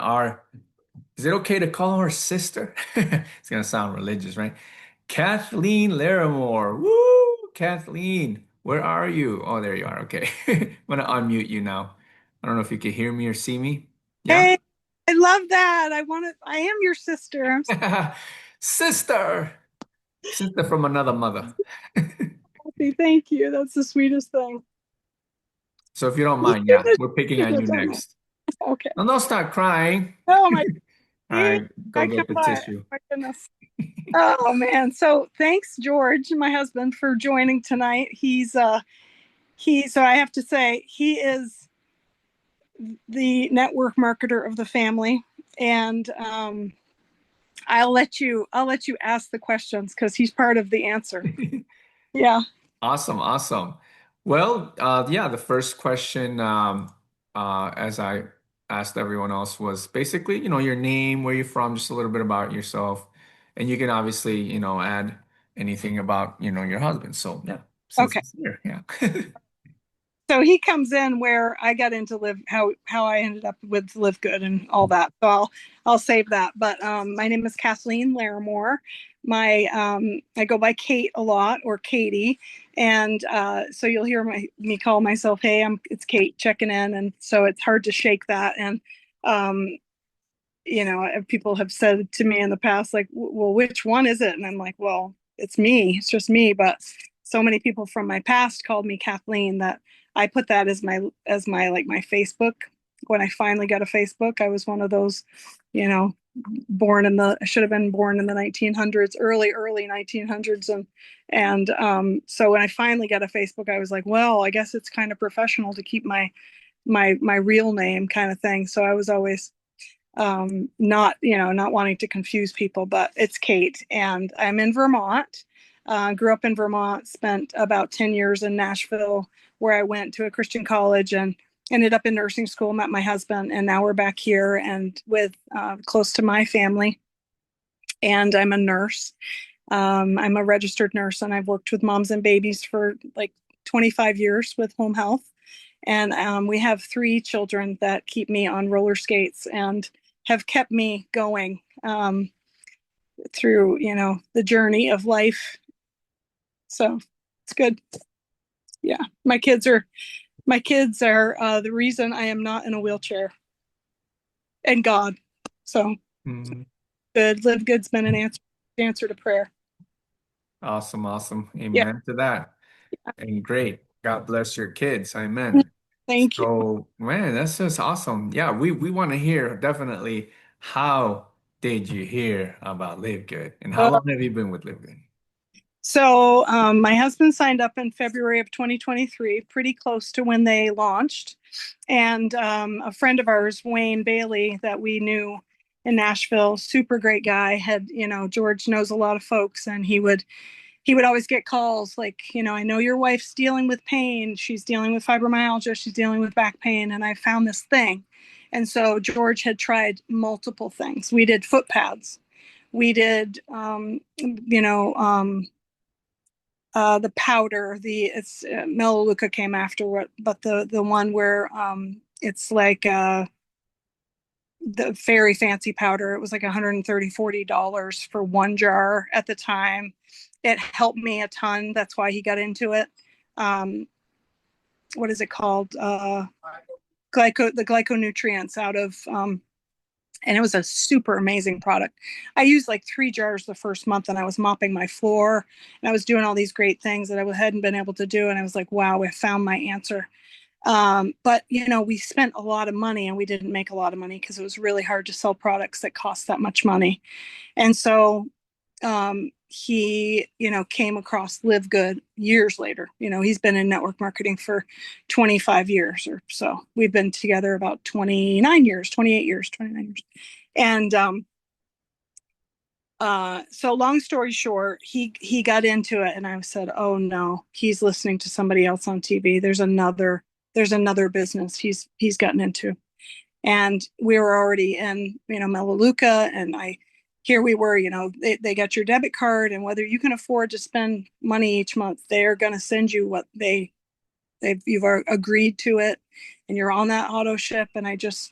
is it okay to call her sister? It's gonna sound religious, right? Kathleen Laramore. Woo! Kathleen, where are you? Oh, there you are. Okay. I'm gonna unmute you now. I don't know if you can hear me or see me. Yeah. Hey, I love that. I am your sister. I'm so Sister. Sister from another mother. happy. Thank you. That's the sweetest thing. So if you don't mind, yeah, we're picking on you next. Okay. No, don't start crying. Oh my, All right, go I get can't the lie. tissue. My goodness. Oh man. So thanks, George, my husband, for joining tonight. He's So I have to say, he is the network marketer of the family. And I'll let you ask the questions because he's part of the answer. Yeah. Awesome, awesome. Well, yeah, the first question, as I asked everyone else, was basically, your name, where you're from, just a little bit about yourself, and you can obviously, add anything about, your husband. So yeah, since Okay. he's here, yeah. So he comes in where I got into how I ended up with LiveGood and all that. So I'll save that. But my name is Kathleen Laramore. I go by Kate a lot, or Katie, and so you'll hear me call myself, "Hey, it's Kate checking in," and so it's hard to shake that. And um, people have said to me in the past, like, "Well, which one is it?" And I'm like, "Well, it's me. It's just me." But so many people from my past called me Kathleen that I put that as my like my Facebook. When I finally got a Facebook, I was one of those, I should have been born in the 1900s, early 1900s, so when I finally got a Facebook, I was like, well, I guess it's kind of professional to keep my real name, kind of thing. So I was always not wanting to confuse people, but it's Kate, and I'm in Vermont. Grew up in Vermont, spent about 10 years in Nashville, where I went to a Christian college and ended up in nursing school, met my husband, and now we're back here and with close to my family. And I'm a nurse. I'm a registered nurse, and I've worked with moms and babies for like 25 years with home health. And we have 3 children that keep me on roller skates and have kept me going through, the journey of life. So it's good. Yeah, my kids are the reason I am not in a wheelchair, and God. So Mhm. good. LiveGood's been an answer to prayer. Awesome, awesome. Yeah. Amen to that. And great. God bless your kids. Amen. Thank you. So, man, that's just awesome. Yeah, we want to hear definitely, how did you hear about Live Good, and how long have you been with Live Good? So my husband signed up in February of 2023, pretty close to when they launched. And a friend of ours, Wayne Bailey, that we knew in Nashville, super great guy, had, George knows a lot of folks, and he would always get calls like, I know your wife's dealing with pain. She's dealing with fibromyalgia. She's dealing with back pain. And I found this thing. And so George had tried multiple things. We did foot pads. We did, the powder. It's Melaleuca came afterward, but the one where it's like the very fancy powder. It was like $130-$140 for one jar at the time. It helped me a ton. That's why he got into it. What is it called? The glyconutrients out of, and it was a super amazing product. I used like 3 jars the first month, and I was mopping my floor, and I was doing all these great things that I hadn't been able to do. And I was like, wow, I found my answer. But we spent a lot of money, and we didn't make a lot of money because it was really hard to sell products that cost that much money. And so he came across LiveGood years later. He's been in network marketing for 25 years or so. We've been together about 29 years, 28 years, 29 years. And so long story short, he got into it, and I said, oh no, he's listening to somebody else on TV. There's another business he's gotten into. And we were already in, Melaleuca, and here we were, they got your debit card, and whether you can afford to spend money each month, they're going to send you what you've agreed to it, and you're on that auto ship. And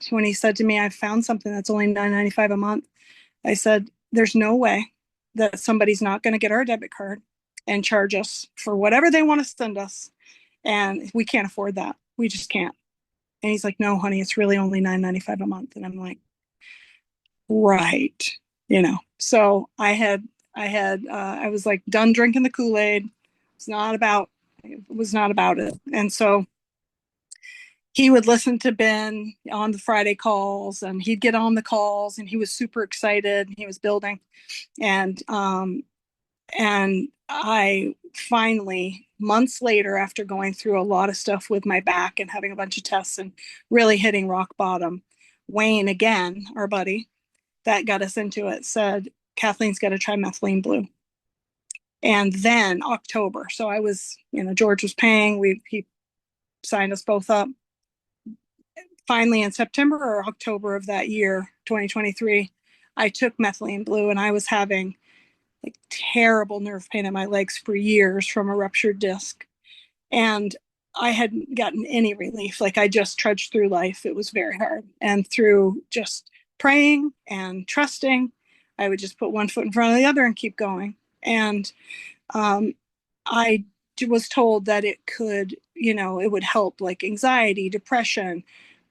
when he said to me, I found something that's only $9.95 a month, I said, there's no way that somebody's not going to get our debit card and charge us for whatever they want to send us. And we can't afford that. We just can't. And he's like, no, honey, it's really only $9.95 a month. And I'm like, right. So I was like done drinking the Kool-Aid. It was not about it. And so he would listen to Ben on the Friday calls, and he'd get on the calls, and he was super excited. He was building. And And I finally, months later, after going through a lot of stuff with my back and having a bunch of tests and really hitting rock bottom, Wayne, again, our buddy that got us into it, said, Kathleen's got to try methylene blue. And then October, so I was, George was paying, he signed us both up. Finally, in September or October of that year, 2023, I took methylene blue, and I was having like terrible nerve pain in my legs for years from a ruptured disc. And I hadn't gotten any relief. Like, I just trudged through life. It was very hard. And through just praying and trusting, I would just put one foot in front of the other and keep going. And I was told that it could, it would help like anxiety, depression,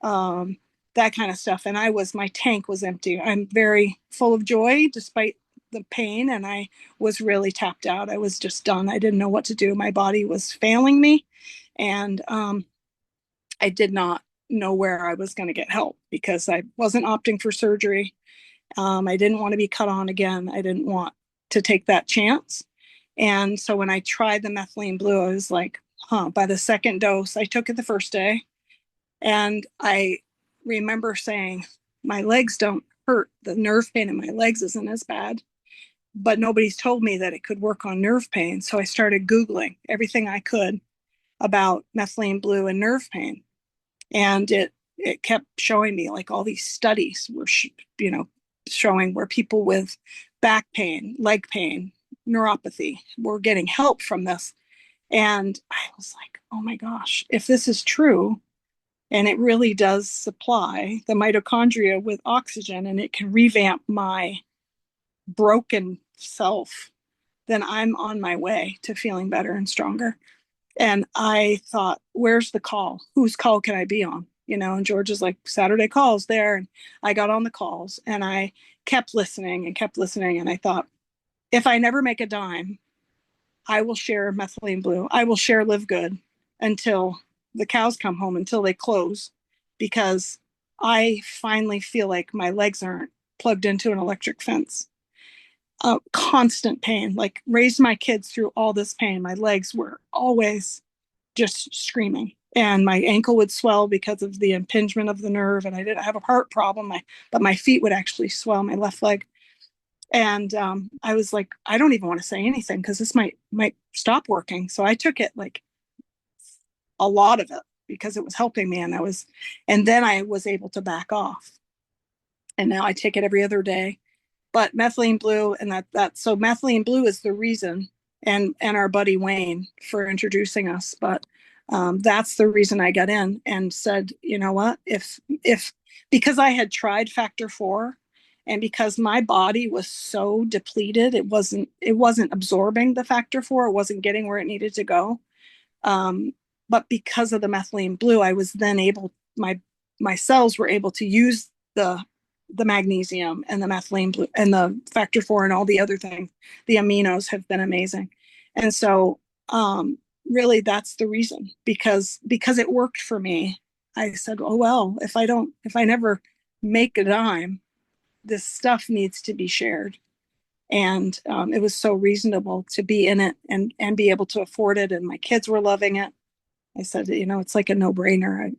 that kind of stuff. And my tank was empty. I'm very full of joy despite the pain, and I was really tapped out. I was just done. I didn't know what to do. My body was failing me, and I did not know where I was going to get help because I wasn't opting for surgery. I didn't want to be cut on again. I didn't want to take that chance. And so when I tried the methylene blue, I was like, by the second dose, I took it the first day. And I remember saying, my legs don't hurt. The nerve pain in my legs isn't as bad. But nobody's told me that it could work on nerve pain. So I started Googling everything I could about methylene blue and nerve pain. And it kept showing me like all these studies were, showing where people with back pain, leg pain, neuropathy were getting help from this. And I was like, oh my gosh, if this is true, and it really does supply the mitochondria with oxygen and it can revamp my broken self, then I'm on my way to feeling better and stronger. And I thought, where's the call? Whose call can I be on? And George is like, Saturday calls there. And I got on the calls and I kept listening and kept listening. And I thought, if I never make a dime, I will share methylene blue. I will share LiveGood until the cows come home, until they close, because I finally feel like my legs aren't plugged into an electric fence. Constant pain, like raised my kids through all this pain. My legs were always just screaming, and my ankle would swell because of the impingement of the nerve. And I didn't have a heart problem, but my feet would actually swell, my left leg. And I was like, I don't even want to say anything because this might stop working. So I took it, like a lot of it, because it was helping me. And then I was able to back off. And now I take it every other day. But methylene blue, and so methylene blue is the reason, and our buddy Wayne for introducing us. But that's the reason I got in and said, you know what, if because I had tried factor 4, and because my body was so depleted, it wasn't absorbing the factor 4, it wasn't getting where it needed to go. But because of the methylene blue, I was then able, my cells were able to use the magnesium and the methylene blue and the factor 4 and all the other things. The aminos have been amazing. And so really that's the reason, because it worked for me. I said, oh, well, if I never make a dime, this stuff needs to be shared. And it was so reasonable to be in it and be able to afford it. And my kids were loving it. I said, it's like a no-brainer.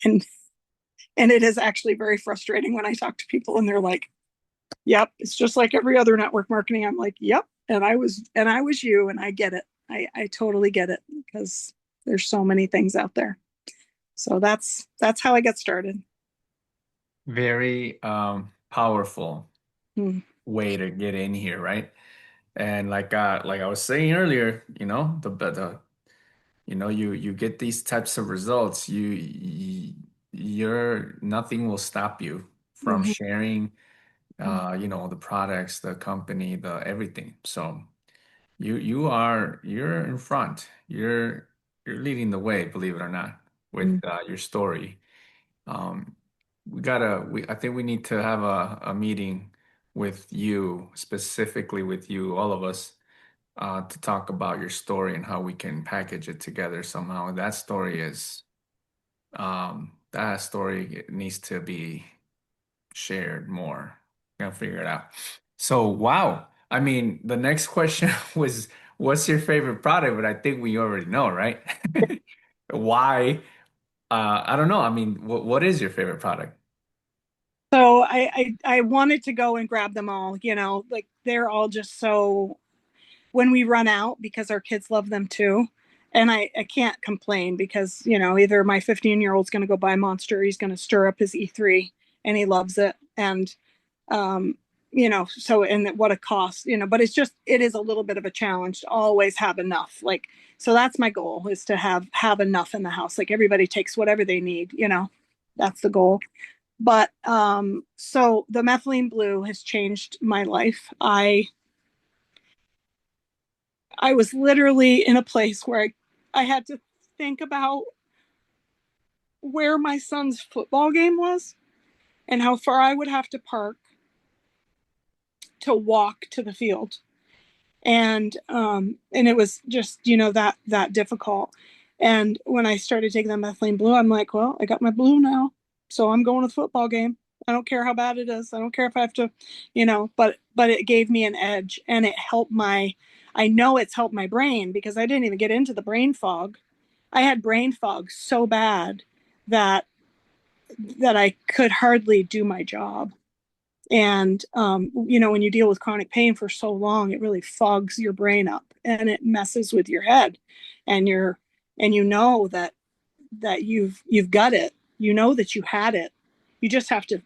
And it is actually very frustrating when I talk to people and they're like, yep, it's just like every other network marketing. I'm like, yep. And I was you, and I get it. I totally get it, because there's so many things out there. So that's how I got started. Very powerful way to get in here, right? And like I was saying earlier, you get these types of results, you're nothing will stop you from sharing the products, the company, the everything. So you're in front. You're leading the way, believe it or not, with your story. I think we need to have a meeting with you, specifically with you, all of us, to talk about your story and how we can package it together somehow. That story needs to be shared more. Gotta figure it out. So, wow. I mean, the next question was, what's your favorite product? But I think we already know, right? Why? I don't know. I mean, what is your favorite product? So I wanted to go and grab them all, you know, like they're all just so when we run out because our kids love them too. And I can't complain because, you know, either my 15-year-old's going to go buy Monster, he's going to stir up his E3 and he loves it. And, um, you know, so, and what a cost, you know, but it's just, it is a little bit of a challenge to always have enough. Like, so that's my goal is to have enough in the house. Like everybody takes whatever they need, you know, that's the goal. But, so the methylene blue has changed my life. I was literally in a place where I had to think about where my son's football game was and how far I would have to park to walk to the field. And it was just, you know, that difficult. And when I started taking the methylene blue, I'm like, well, I got my blue now. So I'm going to the football game. I don't care how bad it is. I don't care if I have to, you know, but it gave me an edge and it helped I know it's helped my brain because I didn't even get into the brain fog. I had brain fog so bad that I could hardly do my job. And you know, when you deal with chronic pain for so long, it really fogs your brain up and it messes with your head. And you know that you've got it. You know that you had it. You just have to.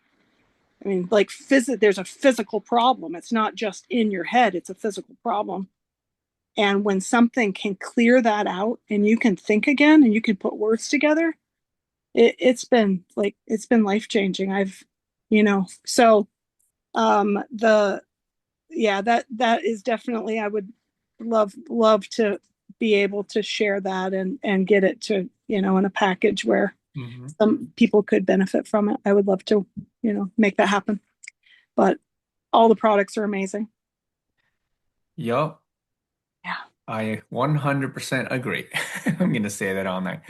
I mean, like there's a physical problem. It's not just in your head. It's a physical problem. And when something can clear that out and you can think again and you can put words together, it's been life changing. You know, so the yeah, that is definitely I would love to be able to share that and get it to, you know, in a package where Hmm. some people could benefit from it. I would love to, you know, make that happen. But all the products are amazing. Yup, Yeah. I 100% agree. I'm gonna say that all night.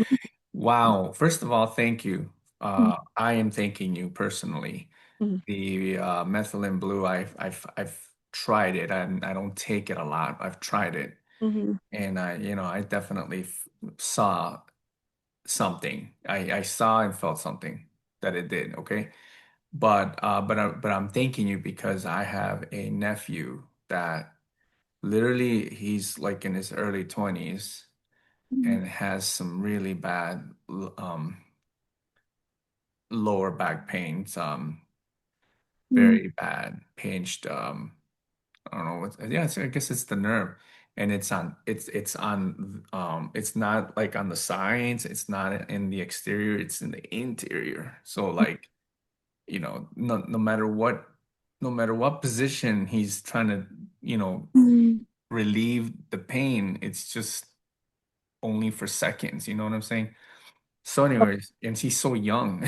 Wow. First of all, thank you. I am thanking you personally. Mm-hmm. The methylene blue, I've tried it, and I don't take it a lot. I've tried it, Mm-hmm. and I definitely saw something. I saw and felt something that it did. Okay, but I'm thanking you because I have a nephew that literally he's like in his early 20s and has some really bad lower back pains, Mm-hmm. very bad, pinched. I don't know what. Yeah, I guess it's the nerve, and it's not like on the sides. It's not in the exterior. It's in the interior. So like, no matter what position he's trying to, Mm-hmm. relieve the pain, it's just only for seconds. You know what I'm saying? So, anyways, and he's so young.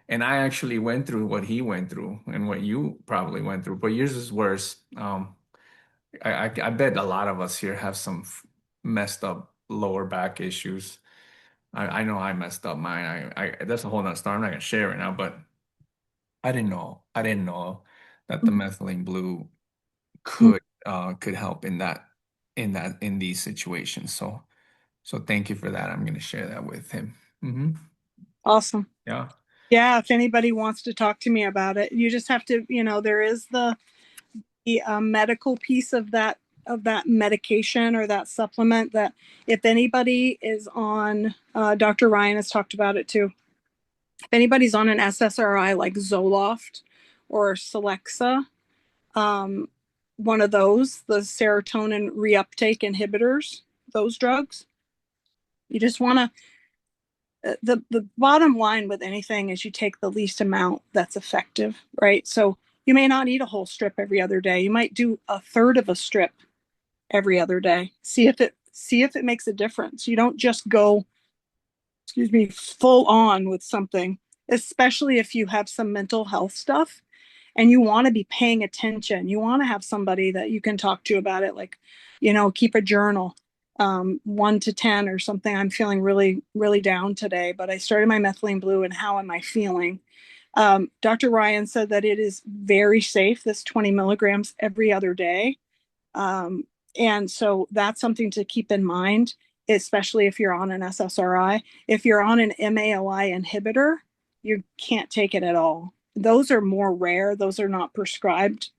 And I actually went through what he went through and what you probably went through, but yours is worse. I bet a lot of us here have some messed up lower back issues. I know I messed up mine. I that's a whole nother story. I'm not gonna share it now, but I didn't know that the methylene blue could help in these situations. So thank you for that. I'm gonna share that with him. Awesome. Yeah. Yeah, if anybody wants to talk to me about it, you just have to, you know, there is the medical piece of that medication or that supplement that if anybody is on, Dr. Ryan has talked about it too. If anybody's on an SSRI like Zoloft or Celexa, um, one of those, the serotonin reuptake inhibitors, those drugs, you just want to the bottom line with anything is you take the least amount that's effective, right? So you may not eat a whole strip every other day. You might do a third of a strip every other day. See if it makes a difference. You don't just go, excuse me, full on with something, especially if you have some mental health stuff and you want to be paying attention. You want to have somebody that you can talk to about it, like, you know, keep a journal, 1 to 10 or something. I'm feeling really, really down today, but I started my methylene blue and how am I feeling? Dr. Ryan said that it is very safe, this 20 milligrams every other day. And so that's something to keep in mind, especially if you're on an SSRI. If you're on an MAOI inhibitor, you can't take it at all. Those are more rare. Those are not prescribed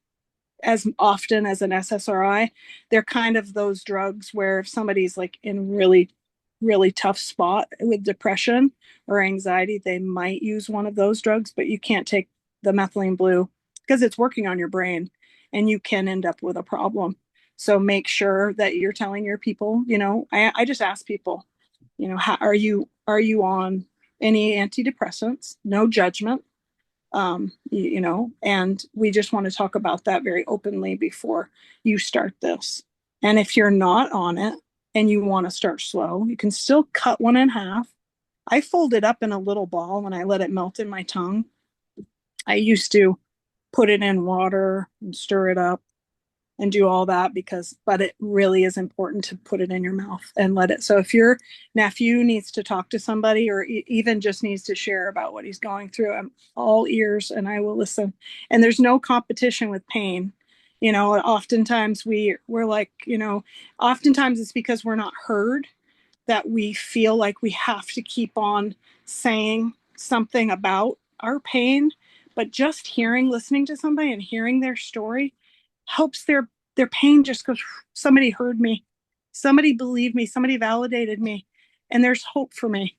as often as an SSRI. They're kind of those drugs where if somebody's like in really, really tough spot with depression or anxiety, they might use one of those drugs, but you can't take the methylene blue because it's working on your brain and you can end up with a problem. So make sure that you're telling your people, I just ask people, how are you on any antidepressants? No judgment. And we just want to talk about that very openly before you start this. And if you're not on it and you want to start slow, you can still cut one in half. I fold it up in a little ball and I let it melt in my tongue. I used to put it in water and stir it up and do all that but it really is important to put it in your mouth and let it. So if your nephew needs to talk to somebody or even just needs to share about what he's going through, I'm all ears and I will listen. And there's no competition with pain. Oftentimes we're like, oftentimes it's because we're not heard that we feel like we have to keep on saying something about our pain. But just listening to somebody and hearing their story helps their pain just goes, somebody heard me, somebody believed me, somebody validated me, and there's hope for me.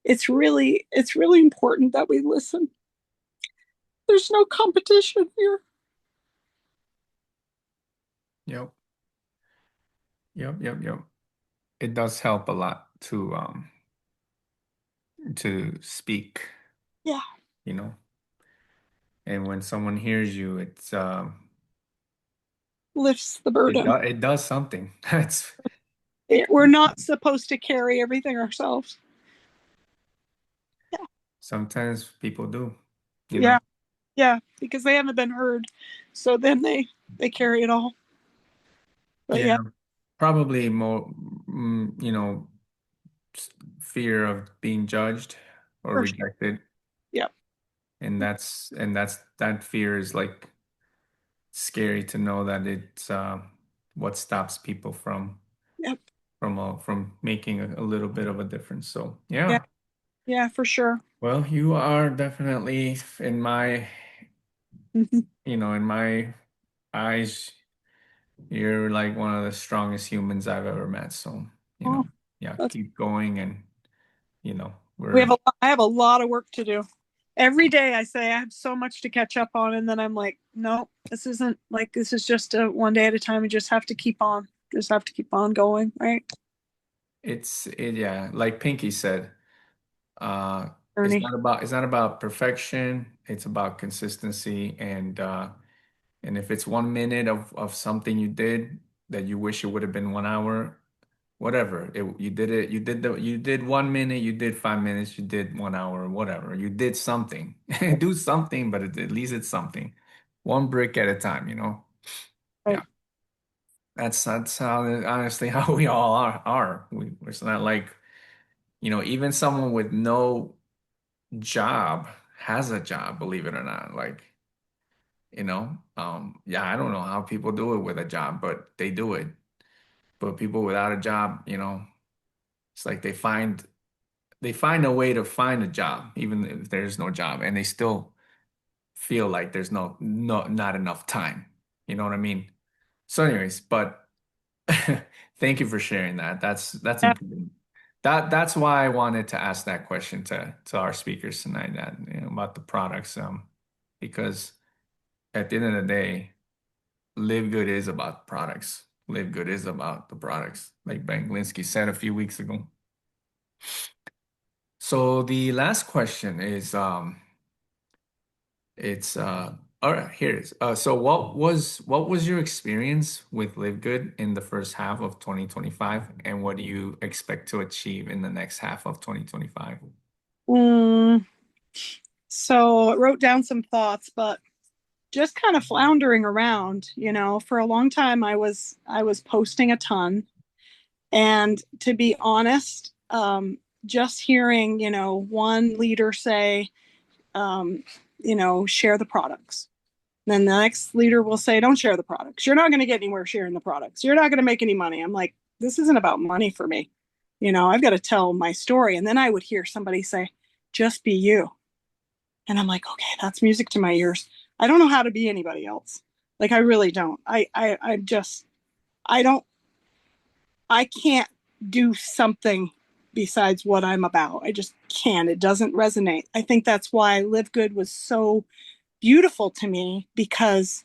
It's really important that we listen. There's no competition here. Yep. It does help a lot to speak. Yeah. And when someone hears you, it's Lifts the burden. it does something. We're not supposed to carry everything ourselves. Yeah. Sometimes people do. Yeah, because they haven't been heard. So then they carry it all. But yeah. Probably more, fear of being judged or For rejected. Yep. And that fear is like scary to know that it's what stops people from Yep. from making a little bit of a difference. So yeah. Yeah, for sure. Well, you are definitely in my in my eyes, you're like one of the strongest humans I've ever met. So, keep going and I have a lot of work to do. Every day I say I have so much to catch up on, and then I'm like, no, this is just a one day at a time. We just have to keep on going, right? Like Pinky said, it's not about perfection, it's about consistency and if it's 1 minute of something you did that you wish it would have been 1 hour, whatever. You did 1 minute, you did 5 minutes, you did 1 hour, whatever. You did something. Do something, but at least it's something. One brick at a time, Right. Yeah. That's how honestly how we all are. It's not like, even someone with no job has a job, believe it or not. Like, I don't know how people do it with a job, but they do it. But people without a job, it's like they find a way to find a job, even if there's no job, and they still feel like there's not enough time. You know what I mean? So, anyways, but thank you for sharing that. That's important. That's why I wanted to ask that question to our speakers tonight, that about the products, because at the end of the day, Live Good is about products. Live Good is about the products, like Ben Glinsky said a few weeks ago. So the last question is, all right, here it is. So what was your experience with Live Good in the first half of 2025, and what do you expect to achieve in the next half of 2025? So I wrote down some thoughts, but just kind of floundering around, for a long time I was posting a ton. And to be honest, just hearing, one leader say, share the products. Then the next leader will say, don't share the products. You're not going to get anywhere sharing the products. You're not going to make any money. I'm like, this isn't about money for me. I've got to tell my story. And then I would hear somebody say, just be you. And I'm like, okay, that's music to my ears. I don't know how to be anybody else. Like, I really don't. I can't do something besides what I'm about. I just can't. It doesn't resonate. I think that's why Live Good was so beautiful to me, because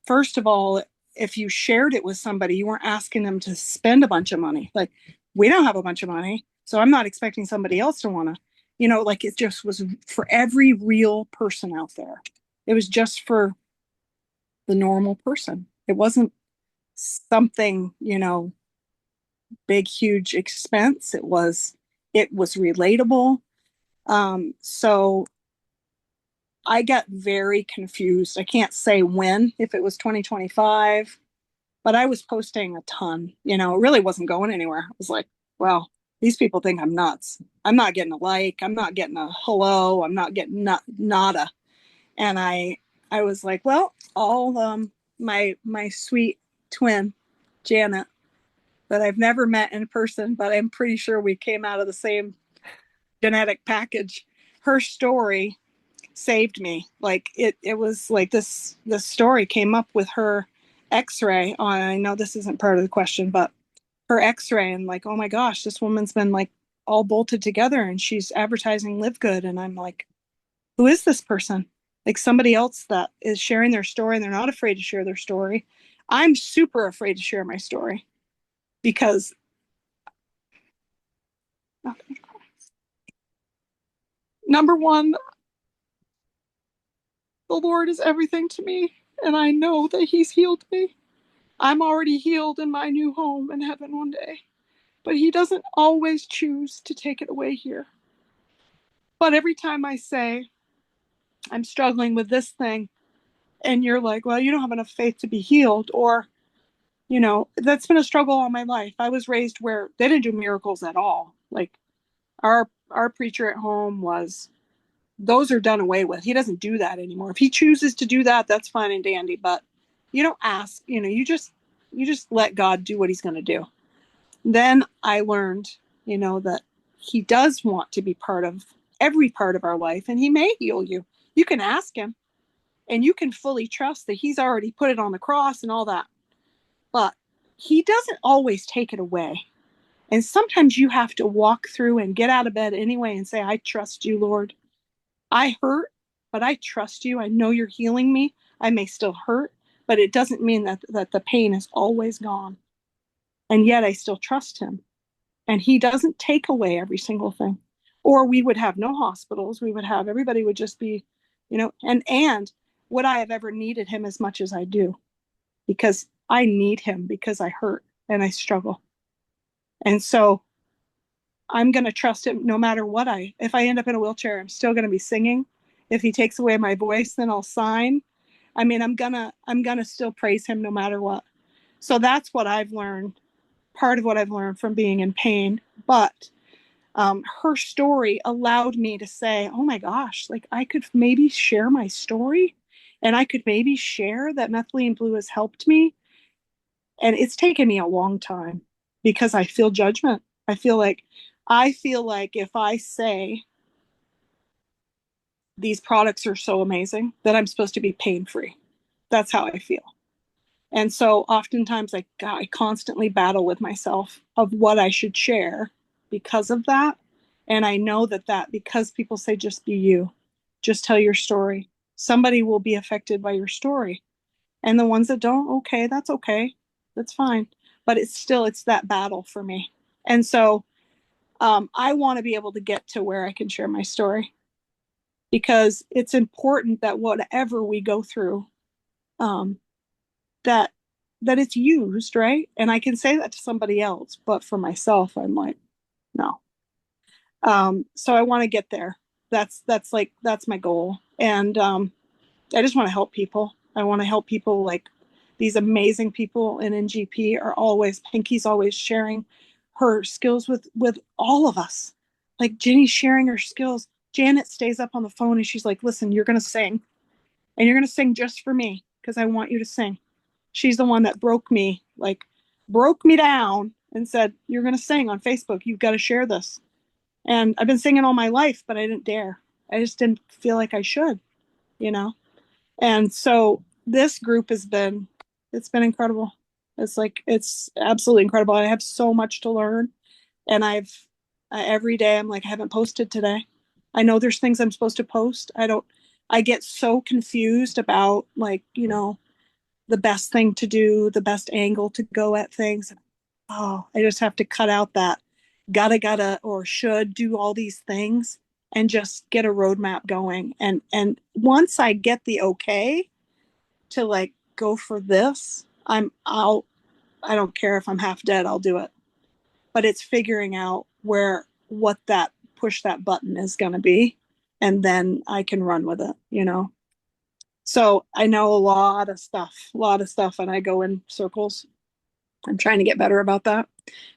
first of all, if you shared it with somebody, you weren't asking them to spend a bunch of money. Like, we don't have a bunch of money, so I'm not expecting somebody else to want to, like, it just was for every real person out there. It was just for the normal person. It wasn't something, big, huge expense. It was relatable. So I got very confused. I can't say when, if it was 2025, but I was posting a ton. It really wasn't going anywhere. I was like, well, these people think I'm nuts. I'm not getting a like. I'm not getting a hello. I'm not getting nada. And I was like, well, all my sweet twin, Janet, that I've never met in person, but I'm pretty sure we came out of the same genetic package. Her story saved me. Like, it was like this story came up with her x-ray on, I know this isn't part of the question, but her x-ray, and like, oh my gosh, this woman's been like all bolted together and she's advertising Live Good. And I'm like, who is this person? Like, somebody else that is sharing their story and they're not afraid to share their story. I'm super afraid to share my story because number one, the Lord is everything to me, and I know that He's healed me. I'm already healed in my new home in heaven one day, but He doesn't always choose to take it away here. But every time I say, I'm struggling with this thing, and you're like, well, you don't have enough faith to be healed, or, that's been a struggle all my life. I was raised where they didn't do miracles at all. Like, our preacher at home was, those are done away with. He doesn't do that anymore. If he chooses to do that, that's fine and dandy, but you don't ask, you just let God do what He's going to do. Then I learned, that He does want to be part of every part of our life, and He may heal you. You can ask Him, and you can fully trust that He's already put it on the cross and all that. But He doesn't always take it away. And sometimes you have to walk through and get out of bed anyway and say, I trust you, Lord. I hurt, but I trust you. I know you're healing me. I may still hurt, but it doesn't mean that the pain is always gone. And yet I still trust Him. And He doesn't take away every single thing. Or we would have no hospitals. We would have, everybody would just be, and would I have ever needed Him as much as I do? Because I need Him, because I hurt and I struggle. And so I'm going to trust Him no matter what. If I end up in a wheelchair, I'm still going to be singing. If He takes away my voice, then I'll sign. I mean, I'm going to still praise Him no matter what. So that's what I've learned. Part of what I've learned from being in pain. But her story allowed me to say, oh my gosh, like, I could maybe share my story, and I could maybe share that methylene blue has helped me. And it's taken me a long time, because I feel judgment. I feel like if I say these products are so amazing, that I'm supposed to be pain-free. That's how I feel. And so oftentimes I constantly battle with myself of what I should share because of that. And I know that because people say, just be you, just tell your story, somebody will be affected by your story. And the ones that don't, okay, that's fine. But it's that battle for me. And so I want to be able to get to where I can share my story, because it's important that whatever we go through, that it's used, right? And I can say that to somebody else, but for myself, I'm like, no. So I want to get there. That's my goal. And I just want to help people. I want to help people. Like, these amazing people in NGP are always, Pinky's always sharing her skills with all of us. Like Ginny's sharing her skills. Janet stays up on the phone and she's like, listen, you're going to sing, and you're going to sing just for me because I want you to sing. She's the one that broke me down and said, you're going to sing on Facebook. You've got to share this. And I've been singing all my life, but I didn't dare. I just didn't feel like I should, you know? And so this group it's been incredible. It's absolutely incredible. I have so much to learn. And every day I'm like, I haven't posted today. I know there's things I'm supposed to post. I get so confused about, like, the best thing to do, the best angle to go at things. Oh, I just have to cut out that gotta or should do all these things and just get a roadmap going. And once I get the okay to, like, go for this, I don't care if I'm half dead, I'll do it. But it's figuring out what that push that button is going to be, and then I can run with it. So I know a lot of stuff, and I go in circles. I'm trying to get better about that.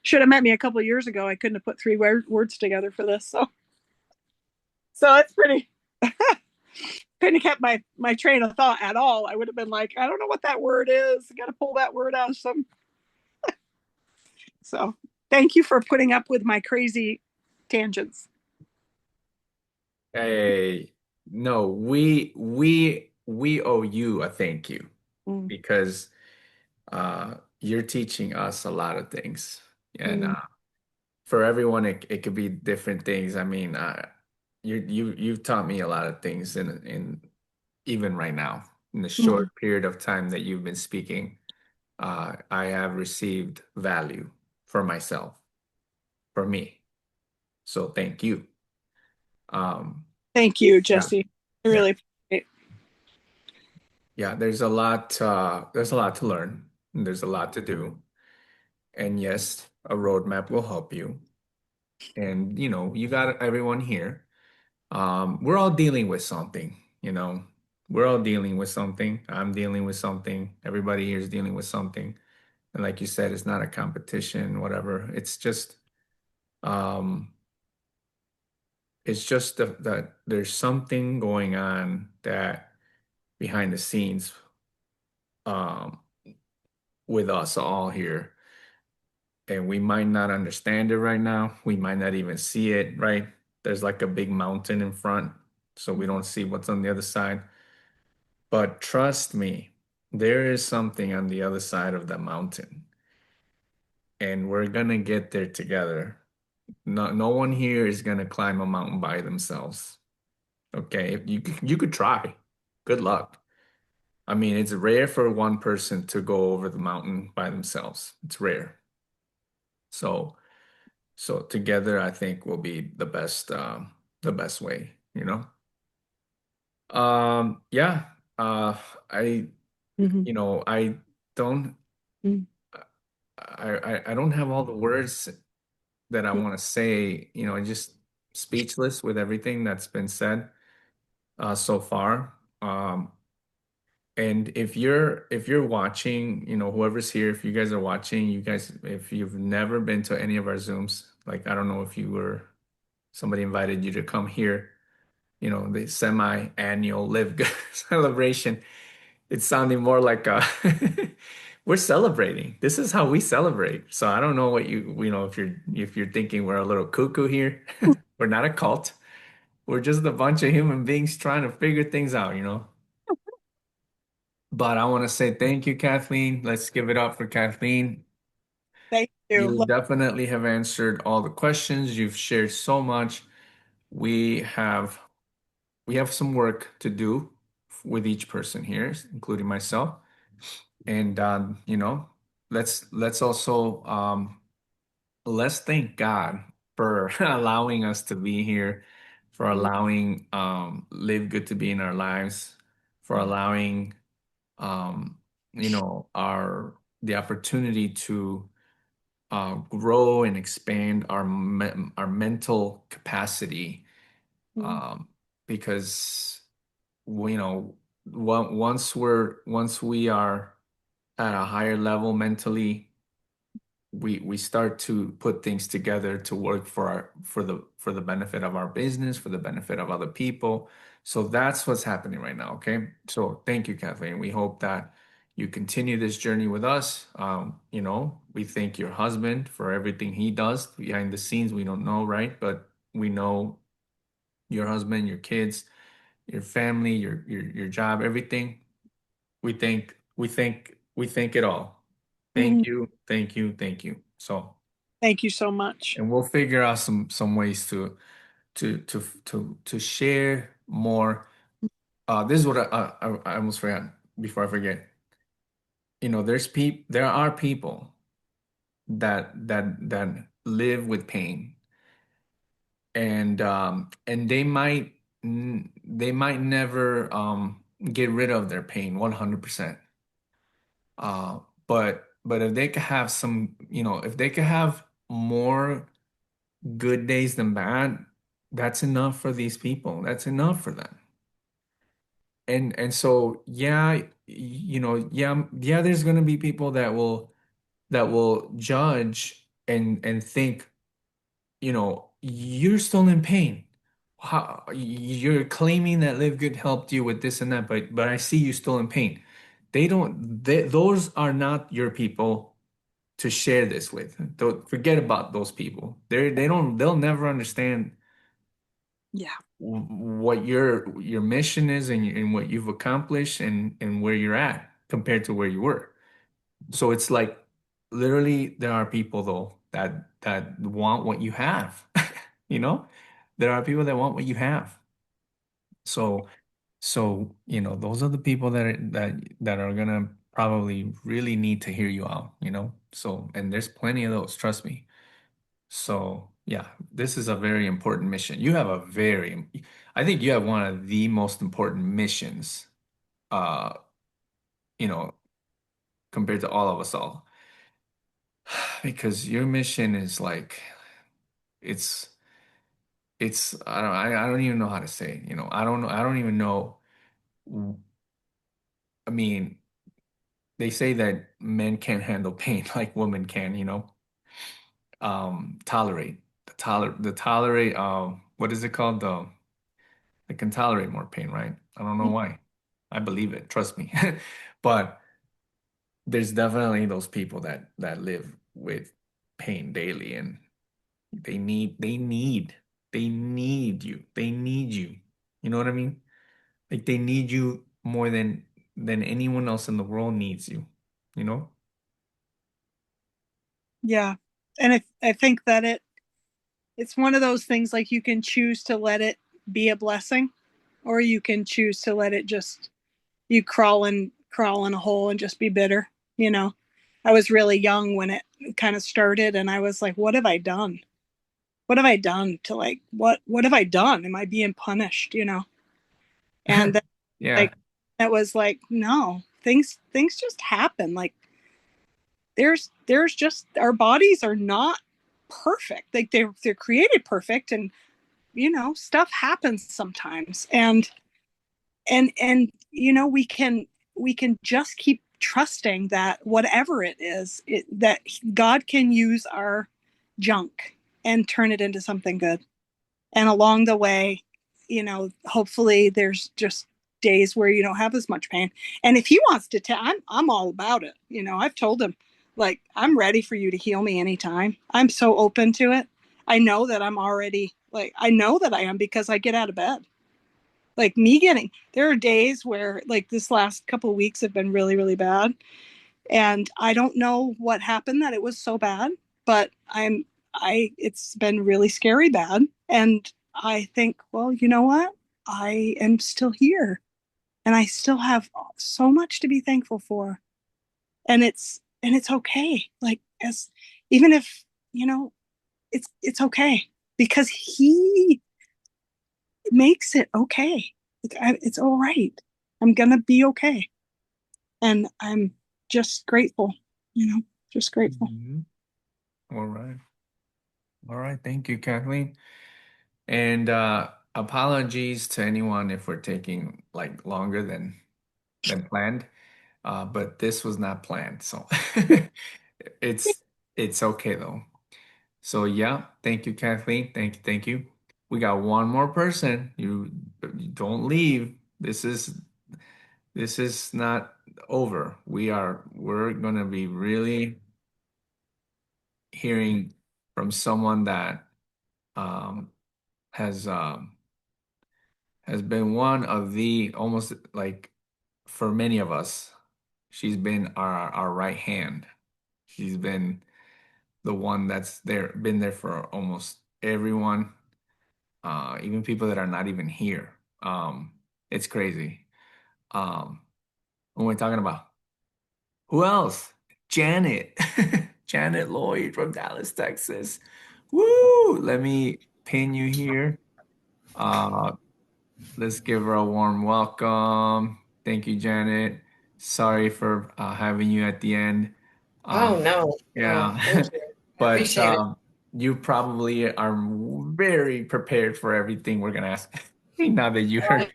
Should have met me a couple of years ago. I couldn't have put three words together for this. So it's pretty. Couldn't have kept my train of thought at all. I would have been like, I don't know what that word is. Got to pull that word out of some. So thank you for putting up with my crazy tangents. Hey, no, we owe you a thank you Mm, because you're teaching us a lot of things. And mm, for everyone it could be different things. I mean, you've taught me a lot of things in even right now in the mm. short period of time that you've been speaking. I have received value for myself, for me. So thank you. Um, Thank you, yeah, Jesse. I yeah, really appreciate yeah. There's a lot to learn. And there's a lot to do. And yes, a roadmap will help you. And you got everyone here. We're all dealing with something. We're all dealing with something. I'm dealing with something. Everybody here is dealing with something. And like you said, it's not a competition, whatever. Um, it's just that there's something going on that behind the scenes um, with us all here. And we might not understand it right now. We might not even see it, right? There's like a big mountain in front, so we don't see what's on the other side. But trust me, there is something on the other side of the mountain, and we're gonna get there together. No one here is gonna climb a mountain by themselves. Okay, you could try. Good luck. I mean, it's rare for one person to go over the mountain by themselves. It's rare. So together, I think will be the best way. Yeah. I it. Mhm. I don't Mm, I don't have all the words that I mm, want to say. Just speechless with everything that's been said so far. And if you're watching, whoever's here, if you guys are watching, if you've never been to any of our Zooms, like I don't know if somebody invited you to come here, the semi-annual Live Good celebration. It's sounding more like we're celebrating. This is how we celebrate. So I don't know what if you're thinking we're a little cuckoo here. We're not a cult. We're just a bunch of human beings trying to figure things out. But I want to say thank you, Kathleen. Let's give it up for Kathleen. Thank you. You definitely have answered all the questions. You've shared so much. We have we have some work to do with each person here, including myself. And let's also let's thank God for allowing us to be here, for Mm, allowing Live Good to be in our lives, for allowing um, our the opportunity to grow and expand our mental capacity, mm, um, because once we are at a higher level mentally, we start to put things together to work for the benefit of our business, for the benefit of other people. So that's what's happening right now. Okay. So thank you, Kathleen. We hope that you continue this journey with us. We thank your husband for everything he does behind the scenes. We don't know, right? But we know your husband, your kids, your family, your job, everything. We thank it all. Thank Mhm. you, thank you, thank you. So, Thank you so much. and we'll figure out some ways to share more. This is what I almost forgot before I forget. There are people that live with pain, and they might never get rid of their pain 100%. But if they could have if they could have more good days than bad, that's enough for these people. That's enough for them. And so yeah, yeah, there's gonna be people that will judge and think, you're still in pain. How you're claiming that Live Good helped you with this and that, but I see you still in pain. Those are not your people to share this with. Don't forget about those people. They'll never understand Yeah. what your mission is and what you've accomplished and where you're at compared to where you were. So it's like literally there are people though that want what you have. You know? There are people that want what you have. So those are the people that are gonna probably really need to hear you out. So, and there's plenty of those, trust me. So, yeah, this is a very important mission. I think you have one of the most important missions, uh, you know, compared to all of us all. Because your mission is like it's I don't even know how to say it, I don't know. I don't even know. I mean, they say that men can't handle pain like women can. Tolerate the tolerate what is it called? They can tolerate more pain, right? I don't know why. I believe it, trust me. But there's definitely those people that live with pain daily, and they need you. They need you. You know what I mean? Like they need you more than anyone else in the world needs you, you know? Yeah. And I think that it's one of those things, like, you can choose to let it be a blessing, or you can choose to let it just, you crawl in a hole and just be bitter, you know. I was really young when it kind of started, and I was like, what have I done? What have I done to, like, what have I done? Am I being punished, you know? And then, Yeah. like, that was like, no, things just happen. Like, there's just, our bodies are not perfect. Like, they're created perfect, and stuff happens sometimes. And we can just keep trusting that whatever it is, that God can use our junk and turn it into something good. And along the way, hopefully there's just days where you don't have as much pain. And if he wants to I'm all about it. I've told him, like, I'm ready for you to heal me anytime. I'm so open to it. I know that I know that I am, because I get out of bed. Like, there are days where, like, this last couple of weeks have been really, really bad. And I don't know what happened that it was so bad, but it's been really scary bad. And I think, well, you know what? I am still here, and I still have so much to be thankful for. And it's okay. Like, as even if, it's okay, because he makes it okay. It's all right. I'm gonna be okay. And I'm just grateful, just grateful. Mhm. All right. All right. Thank you, Kathleen. And apologies to anyone if we're taking like longer than planned. But this was not planned. So it's It's okay though. So yeah, thank you, Kathleen. Thank you, thank you. We got one more person. You don't leave. This is not over. We're gonna be really hearing from someone that um has um has been one of the almost like for many of us, she's been our right hand. She's been the one that's been there for almost everyone, even people that are not even here. It's crazy. Um, when we're talking about who else? Janet, Janet Lloyd from Dallas, Texas. Woo! Let me pin you here. Uh, let's give her a warm welcome. Thank you, Janet. Sorry for having you at the end. Oh, no, no, Yeah, thank you. I but appreciate it. you probably are very prepared for everything we're gonna ask now that Well, you're.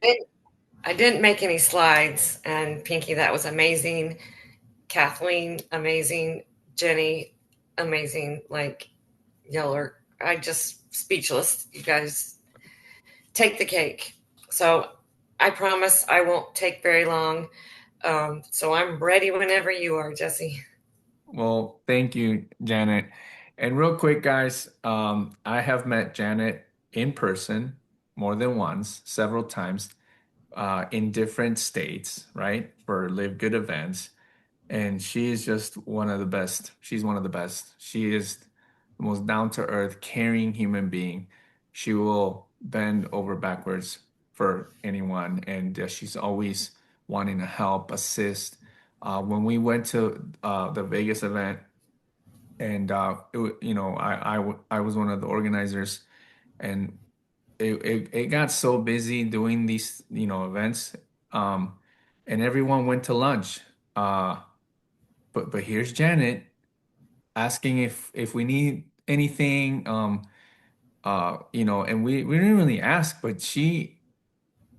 I didn't make any slides, and Pinky, that was amazing. Kathleen, amazing. Jenny, amazing. Like, y'all are, I just speechless. You guys take the cake. So I promise I won't take very long. So I'm ready whenever you are, Jesse. Well, thank you, Janet. And real quick, guys, I have met Janet in person more than once, several times, in different states, right, for Live Good events. And she is just one of the best. She's one of the best. She is the most down to earth, caring human being. She will bend over backwards for anyone, and she's always wanting to help, assist. When we went to the Vegas event, and I was one of the organizers, and it got so busy doing these events, um, and everyone went to lunch. But here's Janet asking if we need anything, and we didn't really ask, but she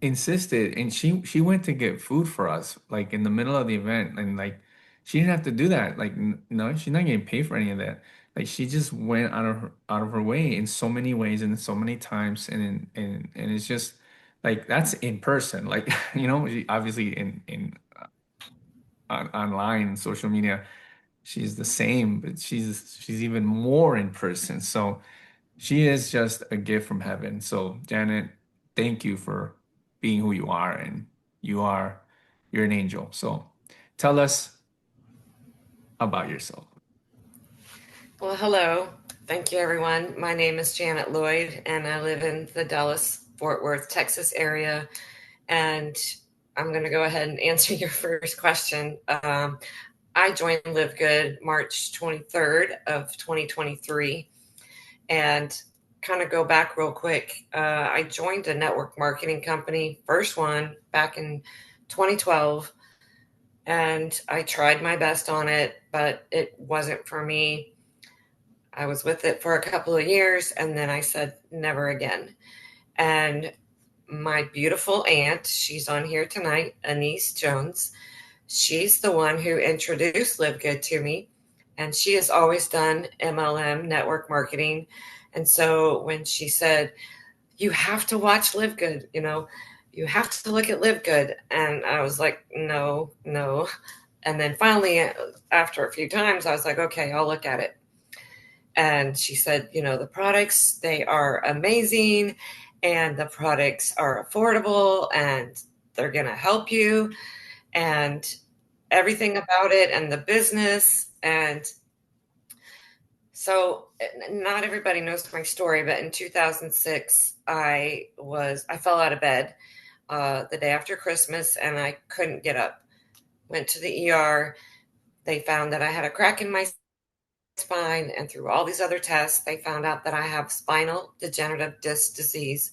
insisted, and she went to get food for us like in the middle of the event, and like she didn't have to do that. Like no, she's not getting paid for any of that. Like she just went out of her way in so many ways and so many times, and it's just like that's in person. Like obviously in online social media she's the same, but she's even more in person. So she is just a gift from heaven. So Janet, thank you for being who you are, and you're an angel. So tell us about yourself. Well, hello. Thank you, everyone. My name is Janet Lloyd, and I live in the Dallas, Fort Worth, Texas area. And I'm going to go ahead and answer your first question. I joined Live Good March 23rd of 2023. And kind of go back real quick. I joined a network marketing company, first one back in 2012. And I tried my best on it, but it wasn't for me. I was with it for a couple of years, and then I said, never again. And my beautiful aunt, she's on here tonight, Anise Jones, she's the one who introduced Live Good to me. And she has always done MLM, network marketing. And so when she said, you have to watch Live Good, you have to look at Live Good. And I was like, no. And then finally, after a few times, I was like, okay, I'll look at it. And she said, the products, they are amazing, and the products are affordable, and they're going to help you, and everything about it, and the business. And so not everybody knows my story, but in 2006, I fell out of bed the day after Christmas, and I couldn't get up. Went to the ER. They found that I had a crack in my spine, and through all these other tests, they found out that I have spinal degenerative disc disease,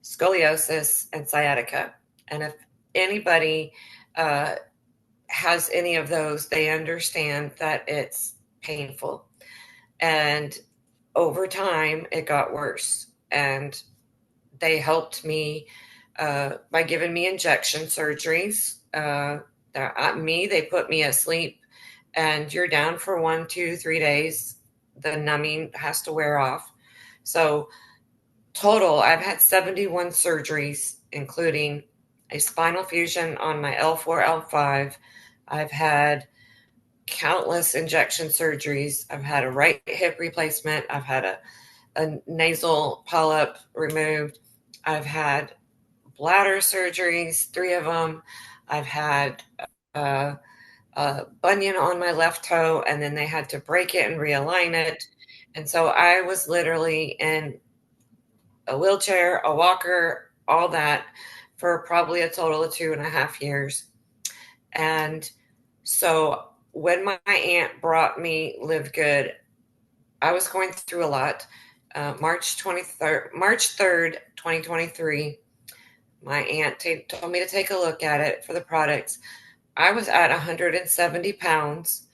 scoliosis, and sciatica. And if anybody has any of those, they understand that it's painful. And over time, it got worse. And they helped me by giving me injection surgeries. They put me asleep, and you're down for 1, 2, 3 days, the numbing has to wear off. So total, I've had 71 surgeries, including a spinal fusion on my L4, L5. I've had countless injection surgeries. I've had a right hip replacement. I've had a nasal polyp removed. I've had bladder surgeries, 3 of them. I've had a bunion on my left toe, and then they had to break it and realign it. And so I was literally in a wheelchair, a walker, all that for probably a total of 2.5 years. And so when my aunt brought me LiveGood, I was going through a lot. March 3rd, 2023, my aunt told me to take a look at it for the products. I was at 170 pounds,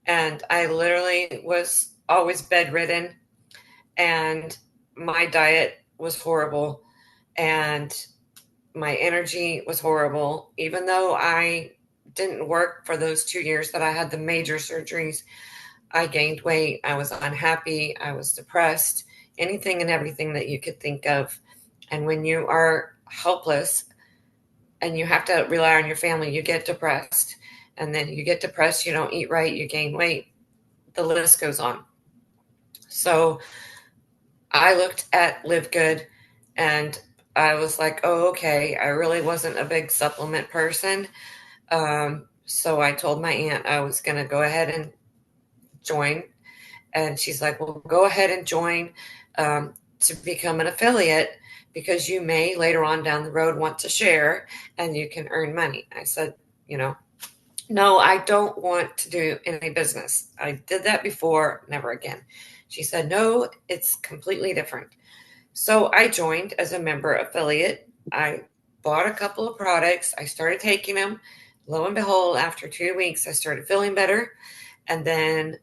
and I literally was always bedridden, and my diet was horrible, and my energy was horrible. Even though I didn't work for those 2 years that I had the major surgeries, I gained weight. I was unhappy. I was depressed, anything and everything that you could think of. And when you are helpless and you have to rely on your family, you get depressed. And then you get depressed, you don't eat right, you gain weight. The list goes on. So I looked at LiveGood and I was like, oh, okay. I really wasn't a big supplement person. So I told my aunt I was going to go ahead and join. And she's like, well, go ahead and join to become an affiliate, because you may later on down the road want to share and you can earn money. I said, no, I don't want to do any business. I did that before, never again. She said, no, it's completely different. So I joined as a member affiliate. I bought a couple of products. I started taking them. Lo and behold, after 2 weeks, I started feeling better. And then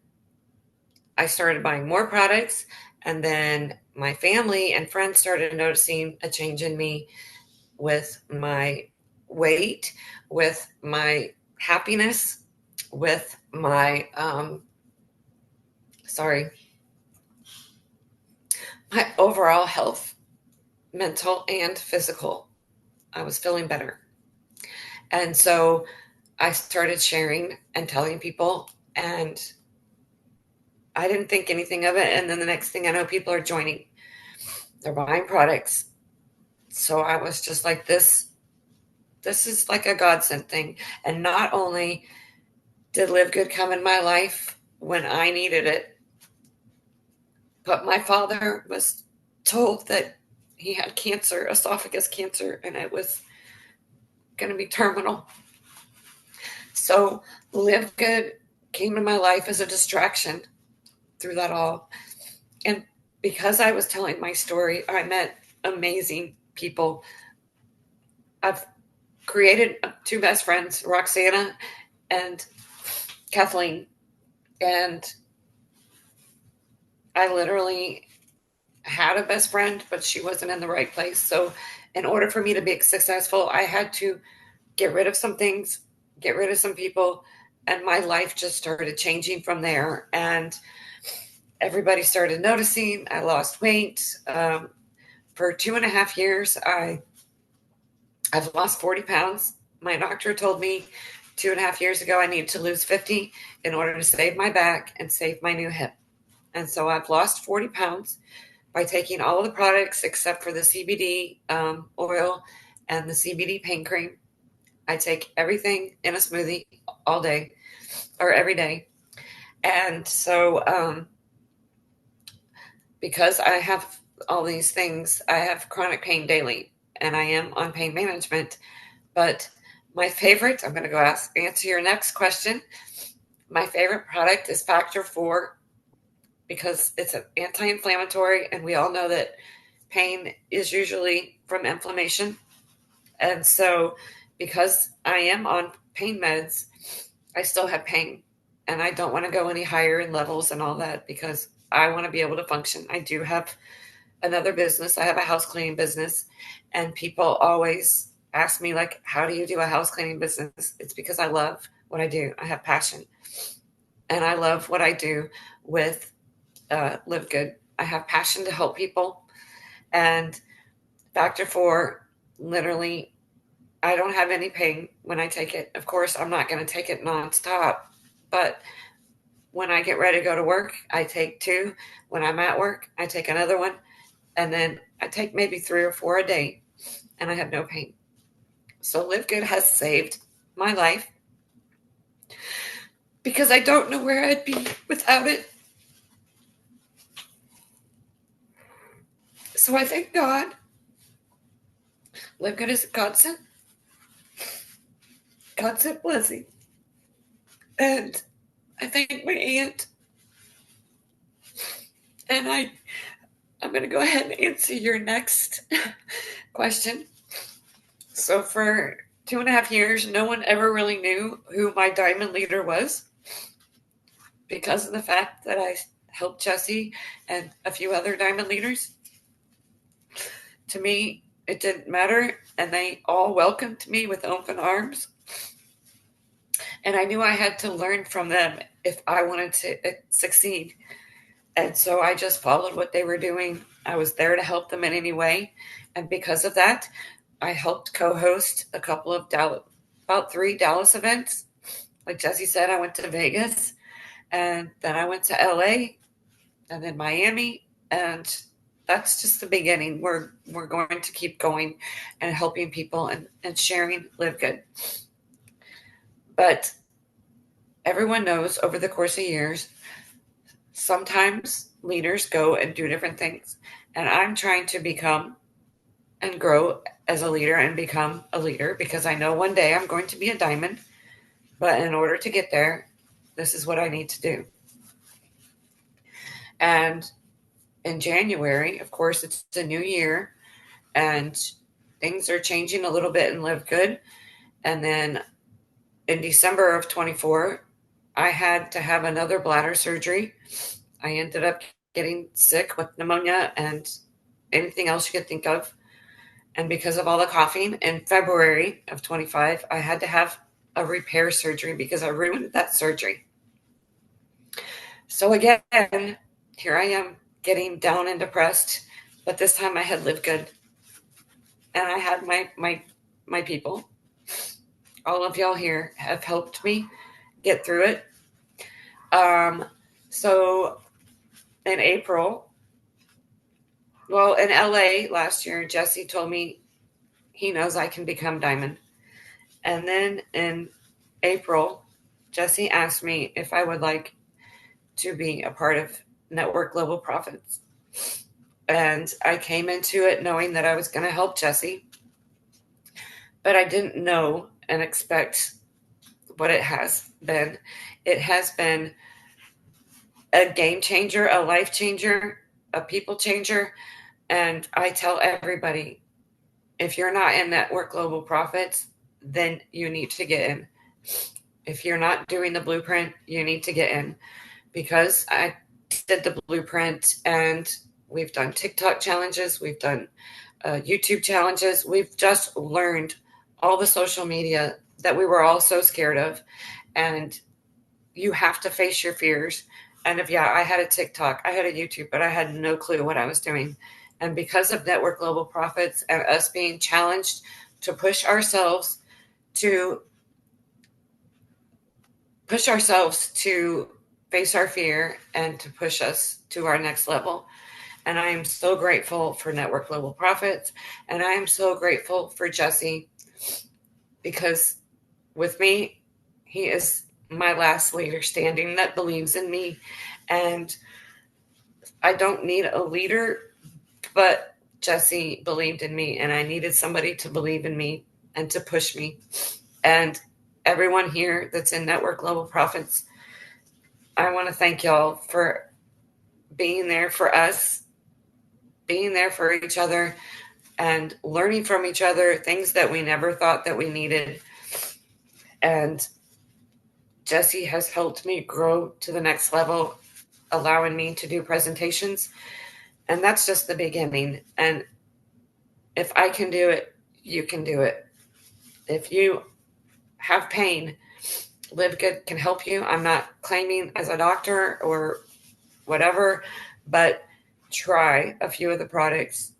I started buying more products. And then my family and friends started noticing a change in me with my weight, with my happiness, with my, my overall health, mental and physical. I was feeling better. And so I started sharing and telling people, and I didn't think anything of it. And then the next thing I know, people are joining. They're buying products. So I was just like, this is like a godsend thing. And not only did LiveGood come in my life when I needed it, but my father was told that he had cancer, esophagus cancer, and it was going to be terminal. So LiveGood came to my life as a distraction through that all. And because I was telling my story, I met amazing people. I've created 2 best friends, Roxana and Kathleen. And I literally had a best friend, but she wasn't in the right place. So in order for me to be successful, I had to get rid of some things, get rid of some people, and my life just started changing from there. And everybody started noticing. I lost weight. For 2.5 years, I've lost 40 pounds. My doctor told me 2.5 years ago I needed to lose 50 in order to save my back and save my new hip. And so I've lost 40 pounds by taking all of the products except for the CBD oil and the CBD pain cream. I take everything in a smoothie all day or every day. And so because I have all these things, I have chronic pain daily, and I am on pain management. But my favorite, I'm going to go answer your next question. My favorite product is Factor 4, because it's an anti-inflammatory, and we all know that pain is usually from inflammation. And so because I am on pain meds, I still have pain, and I don't want to go any higher in levels and all that, because I want to be able to function. I do have another business. I have a house cleaning business, and people always ask me, like, how do you do a house cleaning business? It's because I love what I do. I have passion, and I love what I do with LiveGood. I have passion to help people. And Factor 4, literally, I don't have any pain when I take it. Of course, I'm not going to take it nonstop, but when I get ready to go to work, I take 2. When I'm at work, I take another one. And then I take maybe 3 or 4 a day, and I have no pain. So LiveGood has saved my life because I don't know where I'd be without it. So I thank God. LiveGood is a godsend. Godsend blessing. And I thank my aunt. And I'm going to go ahead and answer your next question. So for 2.5 years, no one ever really knew who my diamond leader was because of the fact that I helped Jesse and a few other diamond leaders. To me, it didn't matter, and they all welcomed me with open arms. And I knew I had to learn from them if I wanted to succeed. And so I just followed what they were doing. I was there to help them in any way. And because of that, I helped co-host a couple of about 3 Dallas events. Like Jesse said, I went to Vegas, and then I went to LA, and then Miami, and that's just the beginning. We're going to keep going and helping people and sharing LiveGood. But everyone knows over the course of years, sometimes leaders go and do different things. And I'm trying to become and grow as a leader and become a leader because I know one day I'm going to be a diamond. But in order to get there, this is what I need to do. And in January, of course, it's a new year and things are changing a little bit in LiveGood. And then in December of 24, I had to have another bladder surgery. I ended up getting sick with pneumonia and anything else you could think of. And because of all the coughing, in February of 25, I had to have a repair surgery because I ruined that surgery. So again, here I am getting down and depressed, but this time I had LiveGood. And I had my people. All of y'all here have helped me get through it. So in April, well, in LA last year, Jesse told me he knows I can become diamond. And then in April, Jesse asked me if I would like to be a part of Network Global Profits. And I came into it knowing that I was going to help Jesse. But I didn't know and expect what it has been. It has been a game changer, a life changer, a people changer. And I tell everybody, if you're not in Network Global Profits, then you need to get in. If you're not doing the blueprint, you need to get in. Because I did the blueprint and we've done TikTok challenges, we've done YouTube challenges. We've just learned all the social media that we were all so scared of. And you have to face your fears. And I had a TikTok, I had a YouTube, but I had no clue what I was doing. And because of Network Global Profits and us being challenged to push ourselves to face our fear and to push us to our next level. And I am so grateful for Network Global Profits. And I am so grateful for Jesse because with me, he is my last leader standing that believes in me. And I don't need a leader, but Jesse believed in me and I needed somebody to believe in me and to push me. And everyone here that's in Network Global Profits, I want to thank y'all for being there for us, being there for each other, and learning from each other things that we never thought that we needed. And Jesse has helped me grow to the next level, allowing me to do presentations. And that's just the beginning. And if I can do it, you can do it. If you have pain, LiveGood can help you. I'm not claiming as a doctor or whatever, but try a few of the products.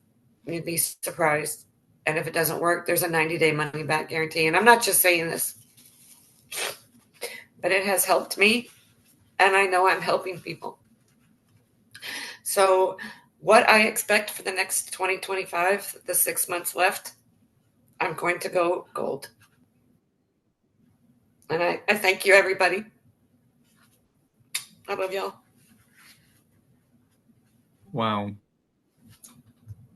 You'd be surprised. And if it doesn't work, there's a 90-day money back guarantee. And I'm not just saying this, but it has helped me, and I know I'm helping people. So what I expect for the next 2025, the 6 months left, I'm going to go gold. And I thank you, everybody. I love y'all. Wow.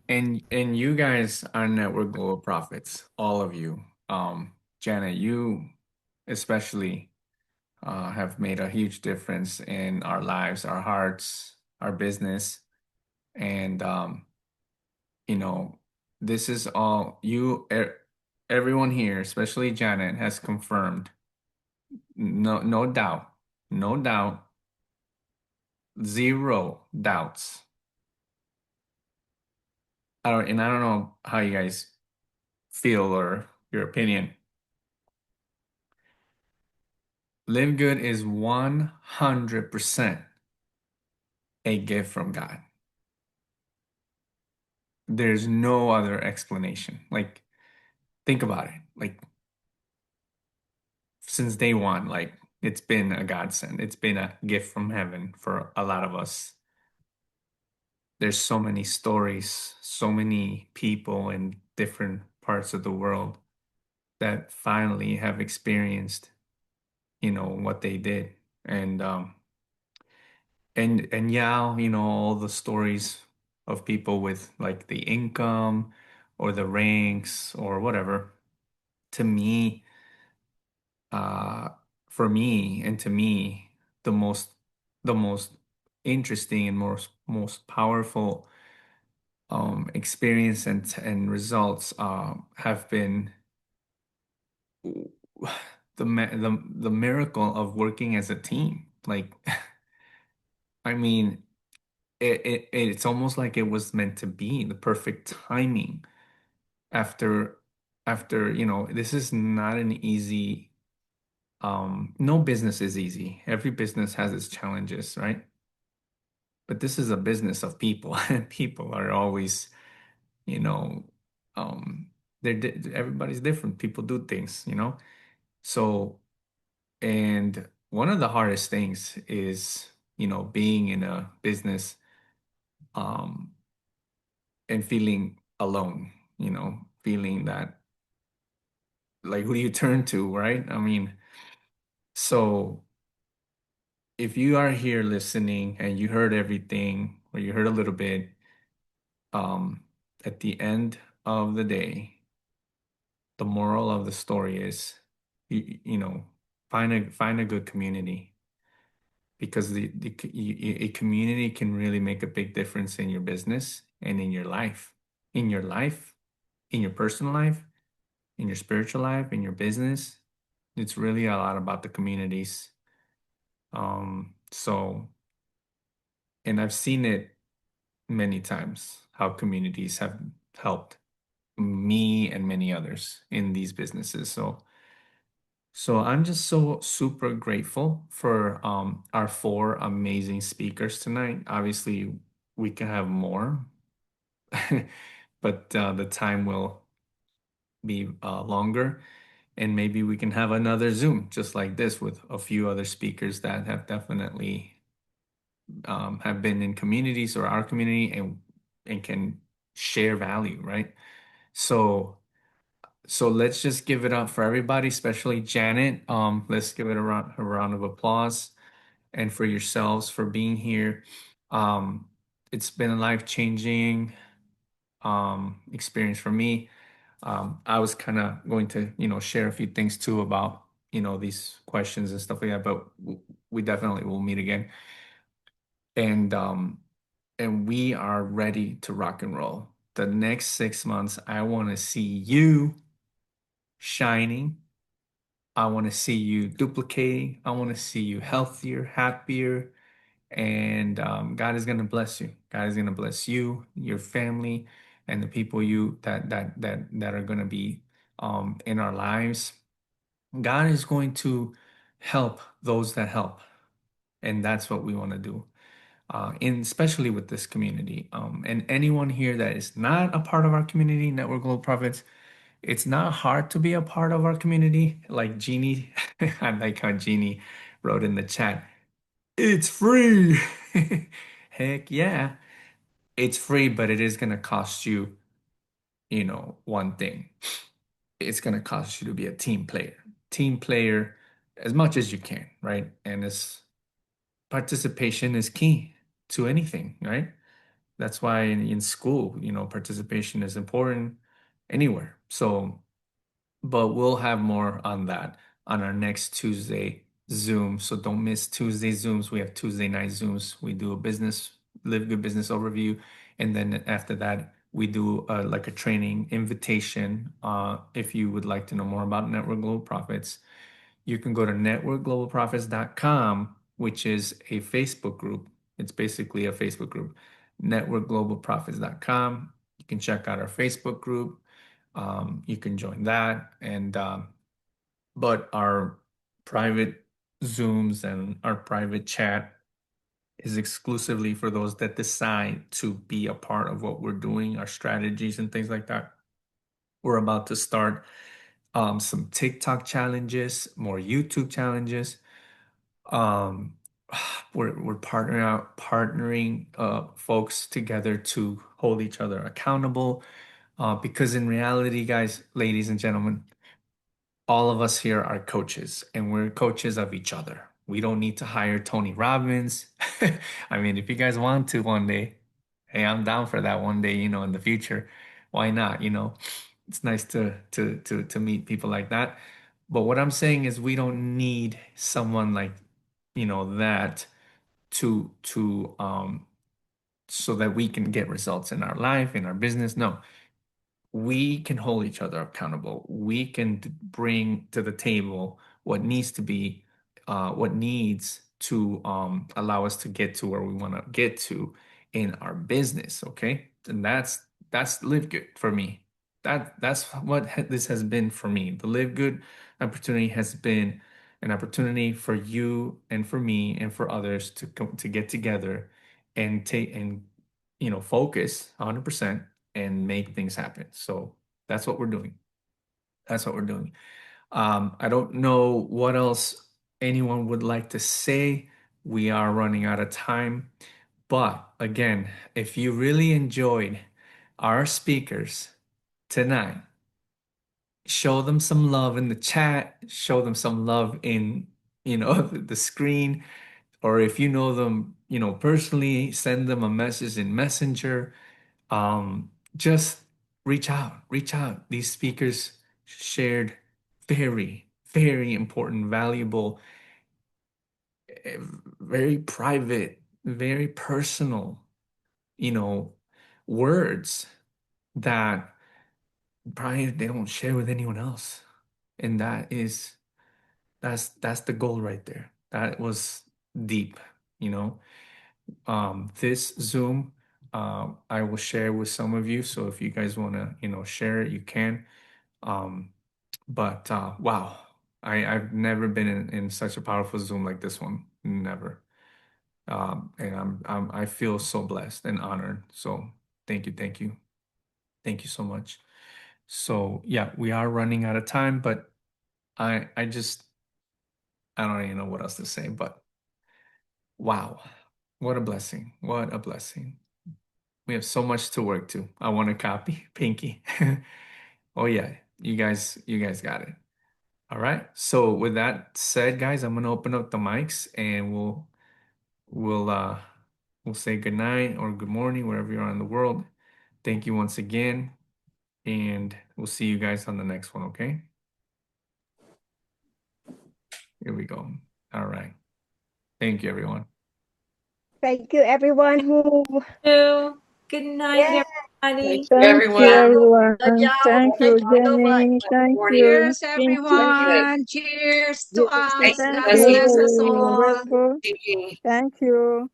And you guys are Network Global Profits, all of you. Janet, you especially have made a huge difference in our lives, our hearts, our business. And you know, this is all you, everyone here, especially Janet, has confirmed. No doubt, no doubt, zero doubts. I don't know how you guys feel or your opinion. Live Good is 100% a gift from God. There's no other explanation. Like, think about it. Like, since day one, like, it's been a godsend. It's been a gift from heaven for a lot of us. There's so many stories, so many people in different parts of the world that finally have experienced, what they did. And yeah, all the stories of people with like the income or the ranks or whatever, to me, uh, for me and to me, the most interesting and most powerful experience and results have been the miracle of working as a team. Like, I mean, it's almost like it was meant to be the perfect timing after this is not an easy no business is easy. Every business has its challenges, right? But this is a business of people and people are always, you know um everybody's different. People do things. So, and one of the hardest things is, being in a business um and feeling alone, feeling that, like, who do you turn to, right? I mean, so if you are here listening and you heard everything or you heard a little bit, um, at the end of the day, the moral of the story is, find a good community, because a community can really make a big difference in your business and in your life, in your life, in your personal life, in your spiritual life, in your business. It's really a lot about the communities. So, and I've seen it many times how communities have helped me and many others in these businesses. So I'm just so super grateful for our four amazing speakers tonight. Obviously, we can have more, but the time will be longer. And maybe we can have another Zoom just like this with a few other speakers that have definitely have been in communities or our community and can share value, right? So let's just give it up for everybody, especially Janet. Let's give it a round of applause, and for yourselves for being here. Um, it's been a life-changing experience for me. I was kind of going to, share a few things too about, these questions and stuff like that, but we definitely will meet again. And we are ready to rock and roll. The next 6 months, I want to see you shining. I want to see you duplicating. I want to see you healthier, happier, and God is going to bless you. God is going to bless you, your family, and the people that are going to be in our lives. God is going to help those that help, and that's what we want to do. especially with this community. And anyone here that is not a part of our community, Network Global Profits, it's not hard to be a part of our community. Like Jeannie, I like how Jeannie wrote in the chat, it's free. Heck yeah, it's free, but it is going to cost you, one thing. It's going to cost you to be a team player. Team player as much as you can, right? And participation is key to anything, right? That's why in school, participation is important anywhere. So, but we'll have more on that on our next Tuesday Zoom. So don't miss Tuesday Zooms. We have Tuesday night Zooms. We do a Live Good business overview. And then after that, we do like a training invitation. If you would like to know more about Network Global Profits, you can go to networkglobalprofits.com, which is a Facebook group. It's basically a Facebook group, networkglobalprofits.com. You can check out our Facebook group. You can join that. But our private Zooms and our private chat is exclusively for those that decide to be a part of what we're doing, our strategies and things like that. We're about to start some TikTok challenges, more YouTube challenges. We're partnering folks together to hold each other accountable. Because in reality, guys, ladies and gentlemen, all of us here are coaches and we're coaches of each other. We don't need to hire Tony Robbins. I mean, if you guys want to one day, hey, I'm down for that one day, in the future. Why not? It's nice to meet people like that. But what I'm saying is we don't need someone like, that to so that we can get results in our life, in our business. No, we can hold each other accountable. We can bring to the table what needs to be, what needs to allow us to get to where we want to get to in our business. Okay, and that's Live Good for me. That's what this has been for me. The Live Good opportunity has been an opportunity for you and for me and for others to get together and focus 100% and make things happen. So that's what we're doing. That's what we're doing. I don't know what else anyone would like to say. We are running out of time. But again, if you really enjoyed our speakers tonight, show them some love in the chat, show them some love in, the screen, or if you know them, personally, send them a message in Messenger. Just reach out. These speakers shared very, very important, valuable, very private, very personal, words that probably they don't share with anyone else. And that's the goal right there. That was deep, this Zoom, I will share with some of you. So if you guys want to, share it, you can. But wow, I've never been in such a powerful Zoom like this one. Never. And I feel so blessed and honored. So thank you, thank you, thank you so much. So yeah, we are running out of time, but I don't even know what else to say. But wow, what a blessing! What a blessing! We have so much to work to. I want to copy Pinky. Oh yeah, you guys got it. All right. So with that said, guys, I'm gonna open up the mics and we'll say good night or good morning wherever you are in the world. Thank you once again, and we'll see you guys on the next one, okay? Here we go. All right. Thank you, everyone. Thank you, everyone who. Good night, everybody. Thank you, everyone. everyone. Love y'all. Thank you, Thank you so much. Jenny. Thank you. Cheers, Pinky. everyone. Cheers to us. Thank God you. bless us We're all. grateful. Thank Thank you.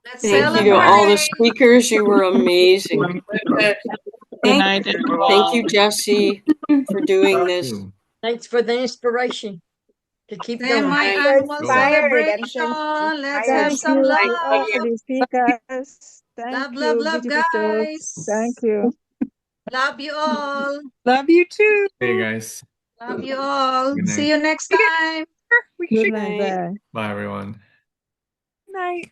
Let's you to celebrate. all the speakers. You were amazing. Good night, everyone. Thank you, Jesse, for doing this. You. Thanks for the inspiration. to keep Send going. my Thank So annual inspired. I'm so celebration. Let's have inspired. Thank some you to love. all the speakers. Thank Love, love, you, love, beautiful souls. Thank guys. you. Love you all. Love you too. Hey guys. Love you all. Good See night. you next We get- time. we Good should. night. night. Bye. Bye everyone. Night.